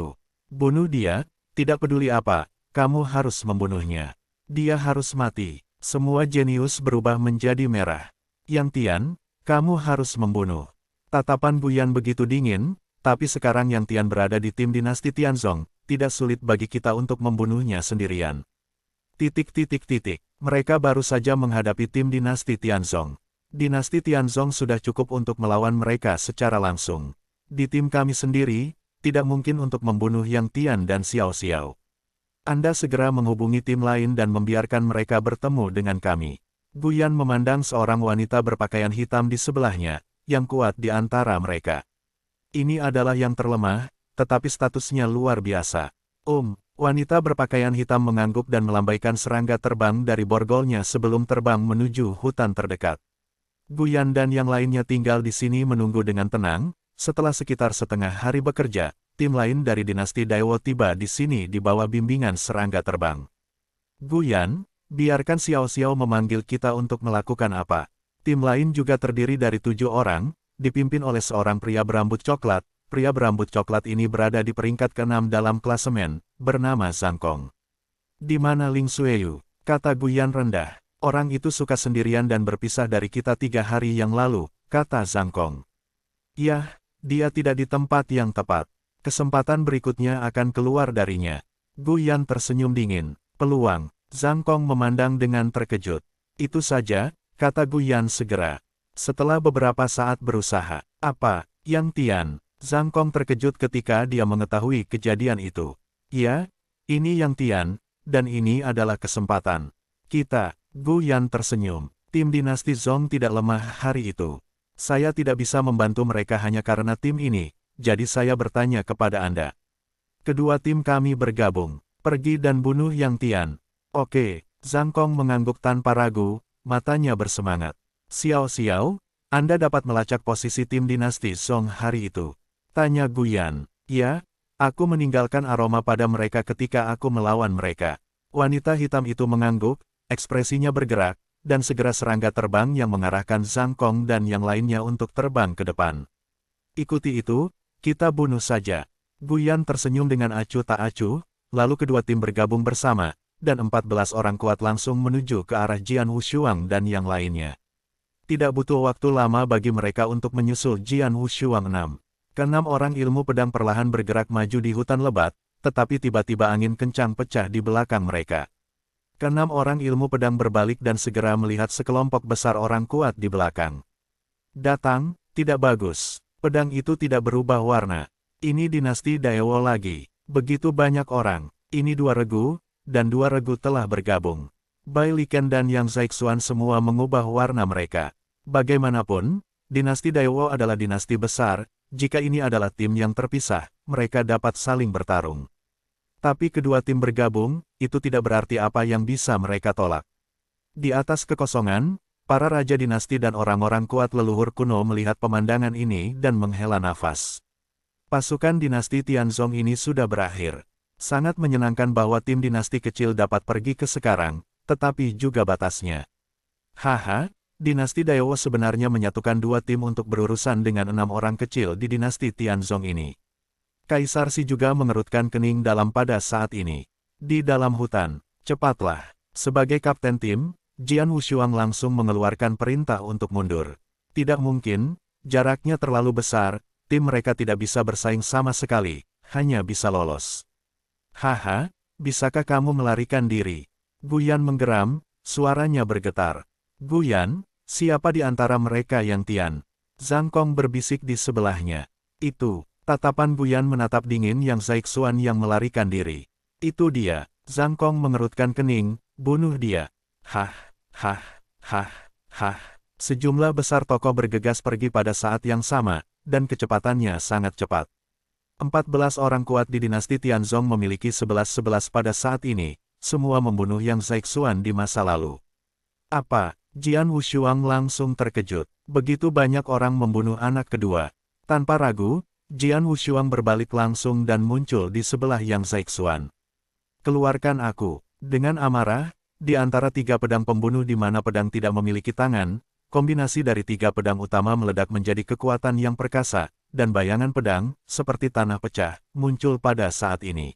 Bunuh dia, tidak peduli apa, kamu harus membunuhnya. Dia harus mati. Semua jenius berubah menjadi merah. Yang Tian, kamu harus membunuh. Tatapan Guyan begitu dingin, tapi sekarang Yang Tian berada di tim dinasti Tianzong, tidak sulit bagi kita untuk membunuhnya sendirian. Mereka baru saja menghadapi tim dinasti Tianzong. Dinasti Tianzong sudah cukup untuk melawan mereka secara langsung. Di tim kami sendiri, tidak mungkin untuk membunuh Yang Tian dan Xiao Xiao. Anda segera menghubungi tim lain dan membiarkan mereka bertemu dengan kami. Guyan memandang seorang wanita berpakaian hitam di sebelahnya, yang kuat di antara mereka. Ini adalah yang terlemah, tetapi statusnya luar biasa. Wanita berpakaian hitam mengangguk dan melambaikan serangga terbang dari borgolnya sebelum terbang menuju hutan terdekat. Guyan dan yang lainnya tinggal di sini menunggu dengan tenang. Setelah sekitar setengah hari bekerja, tim lain dari dinasti Daewoo tiba di sini di bawah bimbingan serangga terbang. Guyan, biarkan Xiao Xiao memanggil kita untuk melakukan apa. Tim lain juga terdiri dari 7 orang, dipimpin oleh seorang pria berambut coklat. Pria berambut coklat ini berada di peringkat ke-6 dalam klasemen, bernama Zhang Kong. Di mana Ling Xueyu? Kata Guyan rendah. Orang itu suka sendirian dan berpisah dari kita 3 hari yang lalu, kata Zhang Kong. Yah, dia tidak di tempat yang tepat. Kesempatan berikutnya akan keluar darinya. Guyan tersenyum dingin. Peluang. Zhang Kong memandang dengan terkejut. Itu saja, kata Guyan segera. Setelah beberapa saat berusaha. Apa, Yang Tian? Zhang Kong terkejut ketika dia mengetahui kejadian itu. Ya, ini Yang Tian, dan ini adalah kesempatan. Kita, Guyan tersenyum. Tim dinasti Zong tidak lemah hari itu. Saya tidak bisa membantu mereka hanya karena tim ini, jadi saya bertanya kepada Anda. Kedua tim kami bergabung. Pergi dan bunuh Yang Tian. Oke, Zhang Kong mengangguk tanpa ragu, matanya bersemangat. Xiao Xiao, Anda dapat melacak posisi tim dinasti Zong hari itu. Tanya Guyan. Ya, aku meninggalkan aroma pada mereka ketika aku melawan mereka. Wanita hitam itu mengangguk, ekspresinya bergerak, dan segera serangga terbang yang mengarahkan Zhang Kong dan yang lainnya untuk terbang ke depan. Ikuti itu, kita bunuh saja. Guyan tersenyum dengan acuh tak acuh, lalu kedua tim bergabung bersama, dan 14 orang kuat langsung menuju ke arah Jian Wushuang dan yang lainnya. Tidak butuh waktu lama bagi mereka untuk menyusul Jian Wushuang 6. Keenam orang ilmu pedang perlahan bergerak maju di hutan lebat, tetapi tiba-tiba angin kencang pecah di belakang mereka. Keenam orang ilmu pedang berbalik dan segera melihat sekelompok besar orang kuat di belakang. Datang, tidak bagus. Pedang itu tidak berubah warna. Ini dinasti Daewo lagi. Begitu banyak orang. Ini dua regu, dan dua regu telah bergabung. Bai Liken dan Yang Zaixuan semua mengubah warna mereka. Bagaimanapun, dinasti Daewo adalah dinasti besar. Jika ini adalah tim yang terpisah, mereka dapat saling bertarung. Tapi kedua tim bergabung, itu tidak berarti apa yang bisa mereka tolak. Di atas kekosongan, para raja dinasti dan orang-orang kuat leluhur kuno melihat pemandangan ini dan menghela nafas. Pasukan dinasti Tianzong ini sudah berakhir. Sangat menyenangkan bahwa tim dinasti kecil dapat pergi ke sekarang, tetapi juga batasnya. Haha, dinasti Daewo sebenarnya menyatukan dua tim untuk berurusan dengan 6 orang kecil di dinasti Tianzong ini. Kaisar Si juga mengerutkan kening dalam pada saat ini. Di dalam hutan, cepatlah. Sebagai kapten tim, Jian Wushuang langsung mengeluarkan perintah untuk mundur. Tidak mungkin, jaraknya terlalu besar, tim mereka tidak bisa bersaing sama sekali, hanya bisa lolos. Haha, bisakah kamu melarikan diri? Guyan menggeram, suaranya bergetar. Guyan, siapa di antara mereka yang Tian? Zhang Kong berbisik di sebelahnya. Itu, tatapan Guyan menatap dingin Yang Zaixuan yang melarikan diri. Itu dia, Zhang Kong mengerutkan kening, bunuh dia. Hah, hah, hah, hah. Sejumlah besar tokoh bergegas pergi pada saat yang sama, dan kecepatannya sangat cepat. 14 orang kuat di dinasti Tianzong memiliki 11-11 pada saat ini, semua membunuh Yang Zaixuan di masa lalu. Apa? Jian Wushuang langsung terkejut. Begitu banyak orang membunuh anak kedua. Tanpa ragu, Jian Wushuang berbalik langsung dan muncul di sebelah Yang Zaixuan. Keluarkan aku. Dengan amarah, di antara 3 pedang pembunuh di mana pedang tidak memiliki tangan, kombinasi dari 3 pedang utama meledak menjadi kekuatan yang perkasa, dan bayangan pedang, seperti tanah pecah, muncul pada saat ini.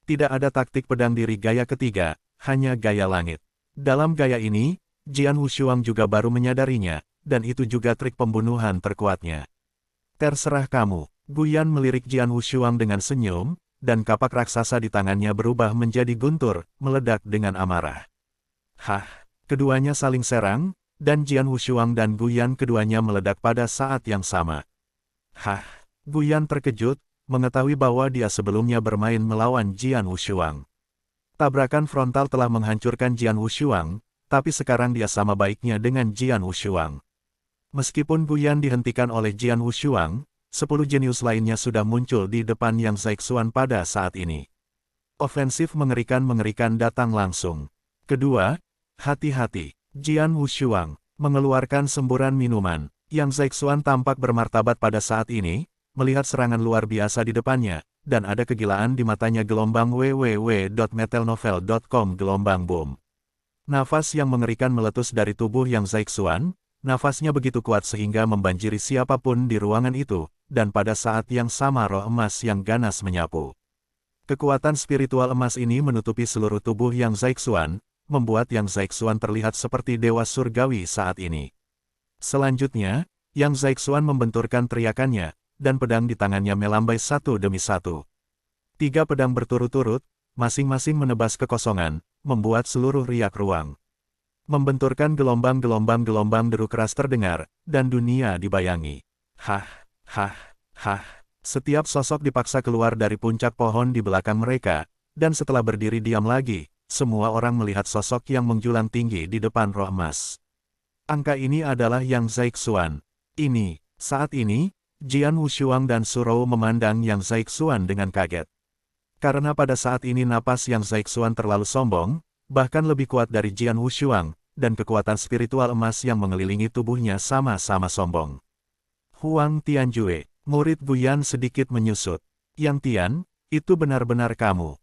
Tidak ada taktik pedang diri gaya ketiga, hanya gaya langit. Dalam gaya ini, Jian Wushuang juga baru menyadarinya, dan itu juga trik pembunuhan terkuatnya. Terserah kamu. Guyan melirik Jian Wushuang dengan senyum, dan kapak raksasa di tangannya berubah menjadi guntur, meledak dengan amarah. Hah, keduanya saling serang, dan Jian Wushuang dan Guyan keduanya meledak pada saat yang sama. Hah, Guyan terkejut, mengetahui bahwa dia sebelumnya bermain melawan Jian Wushuang. Tabrakan frontal telah menghancurkan Jian Wushuang, tapi sekarang dia sama baiknya dengan Jian Wushuang. Meskipun Guyan dihentikan oleh Jian Wushuang, 10 jenius lainnya sudah muncul di depan Yang Zaixuan pada saat ini. Ofensif mengerikan-mengerikan datang langsung. Kedua, hati-hati. Jian Wushuang mengeluarkan semburan minuman. Yang Zaixuan tampak bermartabat pada saat ini, melihat serangan luar biasa di depannya, dan ada kegilaan di matanya. Gelombang www.metalnovel.com gelombang boom. Nafas yang mengerikan meletus dari tubuh Yang Zaixuan. Nafasnya begitu kuat sehingga membanjiri siapapun di ruangan itu, dan pada saat yang sama roh emas yang ganas menyapu. Kekuatan spiritual emas ini menutupi seluruh tubuh Yang Zaixuan, membuat Yang Zaixuan terlihat seperti dewa surgawi saat ini. Selanjutnya, Yang Zaixuan membenturkan teriakannya, dan pedang di tangannya melambai satu demi satu. 3 pedang berturut-turut, masing-masing menebas kekosongan, membuat seluruh riak ruang. Membenturkan gelombang-gelombang deru keras terdengar, dan dunia dibayangi. Hah, hah, hah. Setiap sosok dipaksa keluar dari puncak pohon di belakang mereka, dan setelah berdiri diam lagi, semua orang melihat sosok yang menjulang tinggi di depan roh emas. Angka ini adalah Yang Zaixuan. Saat ini, Jian Wushuang dan Surou memandang Yang Zaixuan dengan kaget. Karena pada saat ini napas Yang Zaixuan terlalu sombong, bahkan lebih kuat dari Jian Wushuang, dan kekuatan spiritual emas yang mengelilingi tubuhnya sama-sama sombong. Huang Tianjue, murid Guyan sedikit menyusut. Yang Tian, itu benar-benar kamu.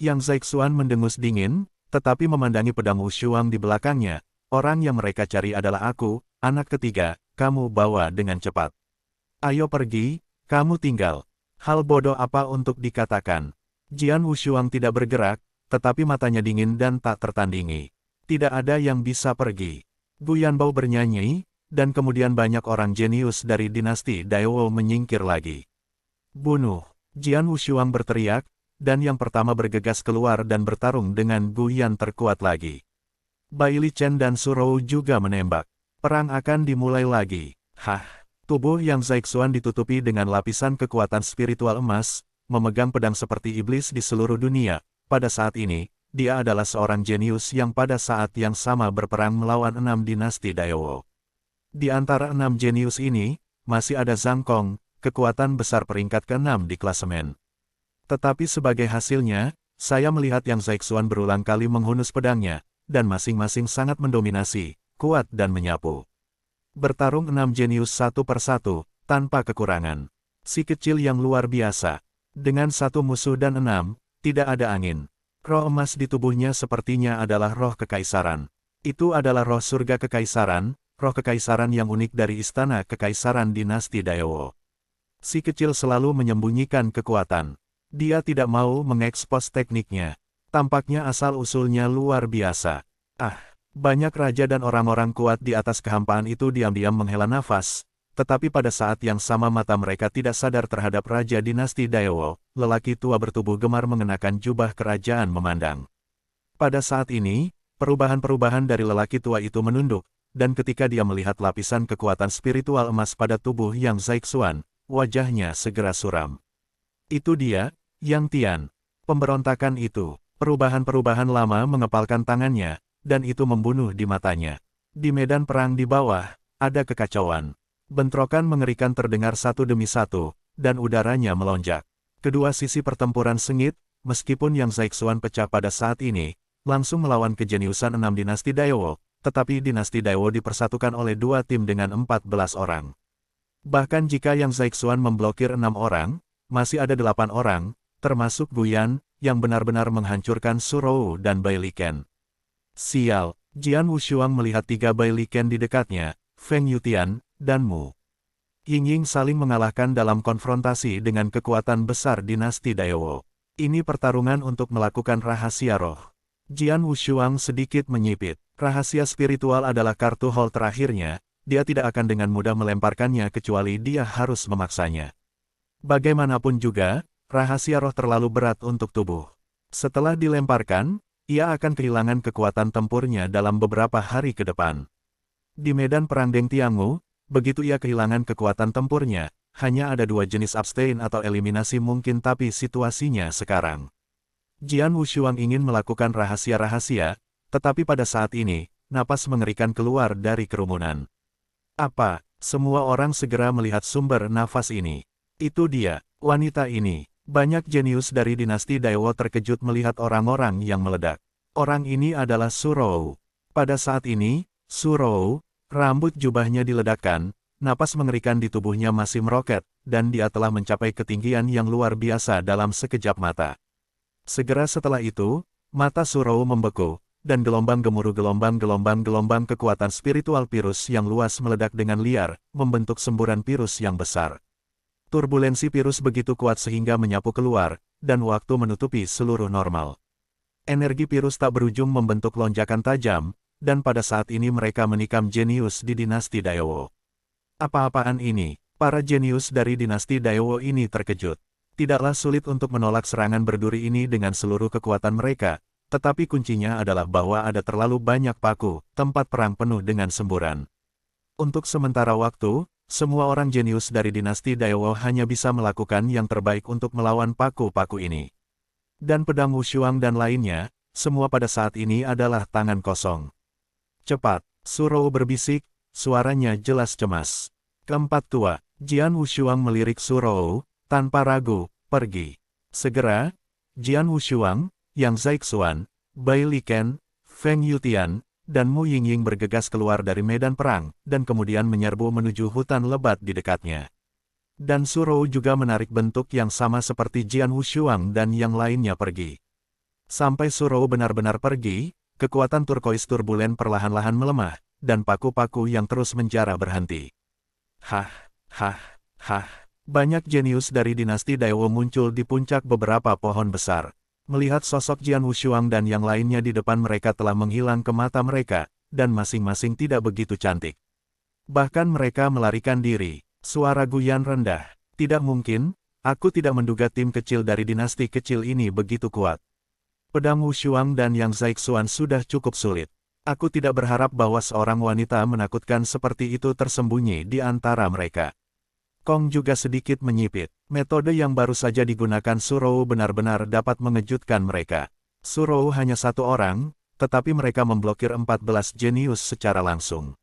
Yang Zaixuan mendengus dingin, tetapi memandangi pedang Wushuang di belakangnya. Orang yang mereka cari adalah aku, anak ketiga, kamu bawa dengan cepat. Ayo pergi, kamu tinggal. Hal bodoh apa untuk dikatakan. Jian Wushuang tidak bergerak, tetapi matanya dingin dan tak tertandingi. Tidak ada yang bisa pergi. Gu Yanbao bernyanyi, dan kemudian banyak orang jenius dari dinasti Daewoo menyingkir lagi. Bunuh! Jian Wushuang berteriak, dan yang pertama bergegas keluar dan bertarung dengan Gu Yan terkuat lagi. Bai Li Chen dan Su Rou juga menembak. Perang akan dimulai lagi. Hah! Tubuh Yang Zaixuan ditutupi dengan lapisan kekuatan spiritual emas, memegang pedang seperti iblis di seluruh dunia. Pada saat ini, dia adalah seorang jenius yang pada saat yang sama berperang melawan 6 dinasti Daewoo. Di antara 6 jenius ini, masih ada Zhang Kong, kekuatan besar peringkat ke-6 di klasemen. Tetapi sebagai hasilnya, saya melihat Yang Zaixuan berulang kali menghunus pedangnya, dan masing-masing sangat mendominasi, kuat dan menyapu. Bertarung 6 jenius satu persatu, tanpa kekurangan. Si kecil yang luar biasa. Dengan satu musuh dan 6, tidak ada angin. Roh emas di tubuhnya sepertinya adalah roh kekaisaran. Itu adalah roh surga kekaisaran, roh kekaisaran yang unik dari istana kekaisaran dinasti Daewoo. Si kecil selalu menyembunyikan kekuatan. Dia tidak mau mengekspos tekniknya. Tampaknya asal-usulnya luar biasa. Banyak raja dan orang-orang kuat di atas kehampaan itu diam-diam menghela nafas, tetapi pada saat yang sama mata mereka tidak sadar terhadap raja dinasti Daewoo. Lelaki tua bertubuh gemar mengenakan jubah kerajaan memandang. Pada saat ini, perubahan-perubahan dari lelaki tua itu menunduk, dan ketika dia melihat lapisan kekuatan spiritual emas pada tubuh Yang Zaixuan, wajahnya segera suram. Itu dia, Yang Tian. Pemberontakan itu, perubahan-perubahan lama mengepalkan tangannya, dan itu membunuh di matanya. Di medan perang di bawah, ada kekacauan. Bentrokan mengerikan terdengar satu demi satu, dan udaranya melonjak. Kedua sisi pertempuran sengit, meskipun Yang Zaixuan pecah pada saat ini, langsung melawan kejeniusan 6 dinasti Daewoo, tetapi dinasti Daewoo dipersatukan oleh 2 tim dengan 14 orang. Bahkan jika Yang Zaixuan memblokir 6 orang, masih ada 8 orang, termasuk Gu Yan, yang benar-benar menghancurkan Su Rou dan Bai Li Ken. Sial, Jian Wushuang melihat 3 Bai Li Ken di dekatnya, Feng Yutian, dan Mu Yingying saling mengalahkan dalam konfrontasi dengan kekuatan besar dinasti Daewoo. Ini pertarungan untuk melakukan rahasia roh. Jian Wushuang sedikit menyipit. Rahasia spiritual adalah kartu hall terakhirnya, dia tidak akan dengan mudah melemparkannya kecuali dia harus memaksanya. Bagaimanapun juga, rahasia roh terlalu berat untuk tubuh. Setelah dilemparkan, ia akan kehilangan kekuatan tempurnya dalam beberapa hari ke depan. Di medan perang Deng Tiangu, begitu ia kehilangan kekuatan tempurnya, hanya ada 2 jenis abstain atau eliminasi mungkin tapi situasinya sekarang. Jian Wushuang ingin melakukan rahasia-rahasia, tetapi pada saat ini, napas mengerikan keluar dari kerumunan. Apa? Semua orang segera melihat sumber nafas ini. Itu dia, wanita ini. Banyak jenius dari dinasti Daewoo terkejut melihat orang-orang yang meledak. Orang ini adalah Su Rou. Pada saat ini, Su Rou, rambut jubahnya diledakkan, napas mengerikan di tubuhnya masih meroket, dan dia telah mencapai ketinggian yang luar biasa dalam sekejap mata. Segera setelah itu, mata Su Rou membeku, dan gelombang kekuatan spiritual virus yang luas meledak dengan liar, membentuk semburan virus yang besar. Turbulensi virus begitu kuat sehingga menyapu keluar, dan waktu menutupi seluruh normal. Energi virus tak berujung membentuk lonjakan tajam, dan pada saat ini mereka menikam jenius di dinasti Daewoo. Apa-apaan ini? Para jenius dari dinasti Daewoo ini terkejut. Tidaklah sulit untuk menolak serangan berduri ini dengan seluruh kekuatan mereka, tetapi kuncinya adalah bahwa ada terlalu banyak paku, tempat perang penuh dengan semburan. Untuk sementara waktu, semua orang jenius dari dinasti Daewoo hanya bisa melakukan yang terbaik untuk melawan paku-paku ini. Dan pedang Wushuang dan lainnya, semua pada saat ini adalah tangan kosong. Cepat, Su Rou berbisik, suaranya jelas cemas. Keempat tua, Jian Wushuang melirik Su Rou, tanpa ragu, pergi. Segera, Jian Wushuang, Yang Zaixuan, Bai Li Ken, Feng Yutian, dan Mu Yingying bergegas keluar dari medan perang, dan kemudian menyerbu menuju hutan lebat di dekatnya. Dan Su Rou juga menarik bentuk yang sama seperti Jian Wushuang dan yang lainnya pergi. Sampai Su Rou benar-benar pergi, kekuatan turkois turbulen perlahan-lahan melemah, dan paku-paku yang terus menjara berhenti. Hah, hah, hah, Banyak jenius dari dinasti Daewoo muncul di puncak beberapa pohon besar. Melihat sosok Jian Wushuang dan yang lainnya di depan mereka telah menghilang ke mata mereka, dan masing-masing tidak begitu cantik. Bahkan mereka melarikan diri. Suara Guyan rendah. Tidak mungkin, aku tidak menduga tim kecil dari dinasti kecil ini begitu kuat. Pedang Wushuang dan Yang Zaixuan sudah cukup sulit. Aku tidak berharap bahwa seorang wanita menakutkan seperti itu tersembunyi di antara mereka. Kong juga sedikit menyipit. Metode yang baru saja digunakan Surou benar-benar dapat mengejutkan mereka. Surou hanya satu orang, tetapi mereka memblokir 14 jenius secara langsung.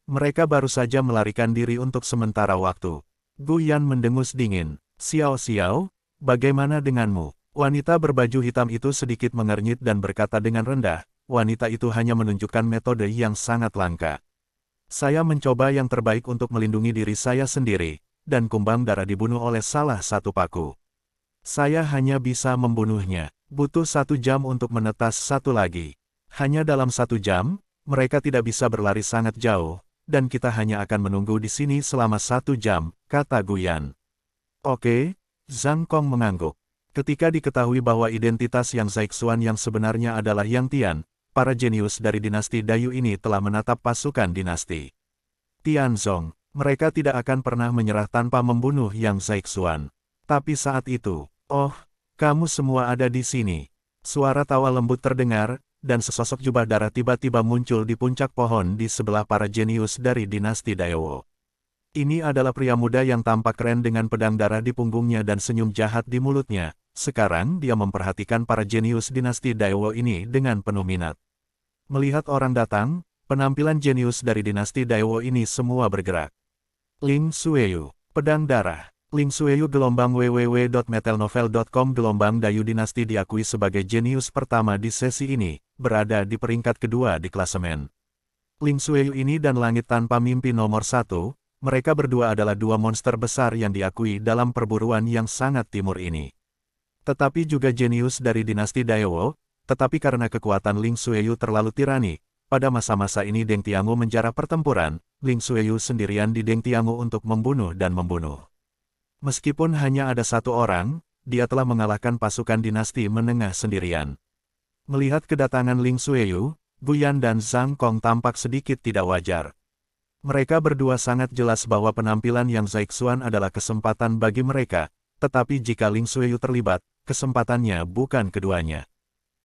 Mereka baru saja melarikan diri untuk sementara waktu. Guyan mendengus dingin. Xiao, bagaimana denganmu? Wanita berbaju hitam itu sedikit mengernyit dan berkata dengan rendah, wanita itu hanya menunjukkan metode yang sangat langka. Saya mencoba yang terbaik untuk melindungi diri saya sendiri, dan kumbang darah dibunuh oleh salah satu paku. Saya hanya bisa membunuhnya. Butuh 1 jam untuk menetas satu lagi. Hanya dalam 1 jam, mereka tidak bisa berlari sangat jauh, dan kita hanya akan menunggu di sini selama 1 jam, kata Guyan. Oke, Zhang Kong mengangguk. Ketika diketahui bahwa identitas Yang Zaixuan yang sebenarnya adalah Yang Tian, para jenius dari dinasti Dayu ini telah menatap pasukan dinasti Tianzong. Mereka tidak akan pernah menyerah tanpa membunuh Yang Zaixuan. Tapi saat itu, kamu semua ada di sini. Suara tawa lembut terdengar, dan sesosok jubah darah tiba-tiba muncul di puncak pohon di sebelah para jenius dari dinasti Daewoo. Ini adalah pria muda yang tampak keren dengan pedang darah di punggungnya dan senyum jahat di mulutnya. Sekarang dia memperhatikan para jenius dinasti Daewoo ini dengan penuh minat. Melihat orang datang, penampilan jenius dari dinasti Daewoo ini semua bergerak. Ling Xueyu, pedang darah. Ling Xueyu gelombang www.metalnovel.com gelombang Dayu dinasti diakui sebagai jenius pertama di sesi ini, berada di peringkat kedua di klasemen. Ling Xueyu ini dan Langit Tanpa Mimpi nomor 1, mereka berdua adalah 2 monster besar yang diakui dalam perburuan yang sangat timur ini. Tetapi juga jenius dari dinasti Daewoo, tetapi karena kekuatan Ling Xueyu terlalu tirani, pada masa-masa ini Deng Tiangu menjarah pertempuran, Ling Xueyu sendirian di Deng Tiangu untuk membunuh dan membunuh. Meskipun hanya ada 1 orang, dia telah mengalahkan pasukan dinasti menengah sendirian. Melihat kedatangan Ling Xueyu, Guyan dan Zhang Kong tampak sedikit tidak wajar. Mereka berdua sangat jelas bahwa penampilan Yang Zaixuan adalah kesempatan bagi mereka, tetapi jika Ling Xueyu terlibat, kesempatannya bukan keduanya.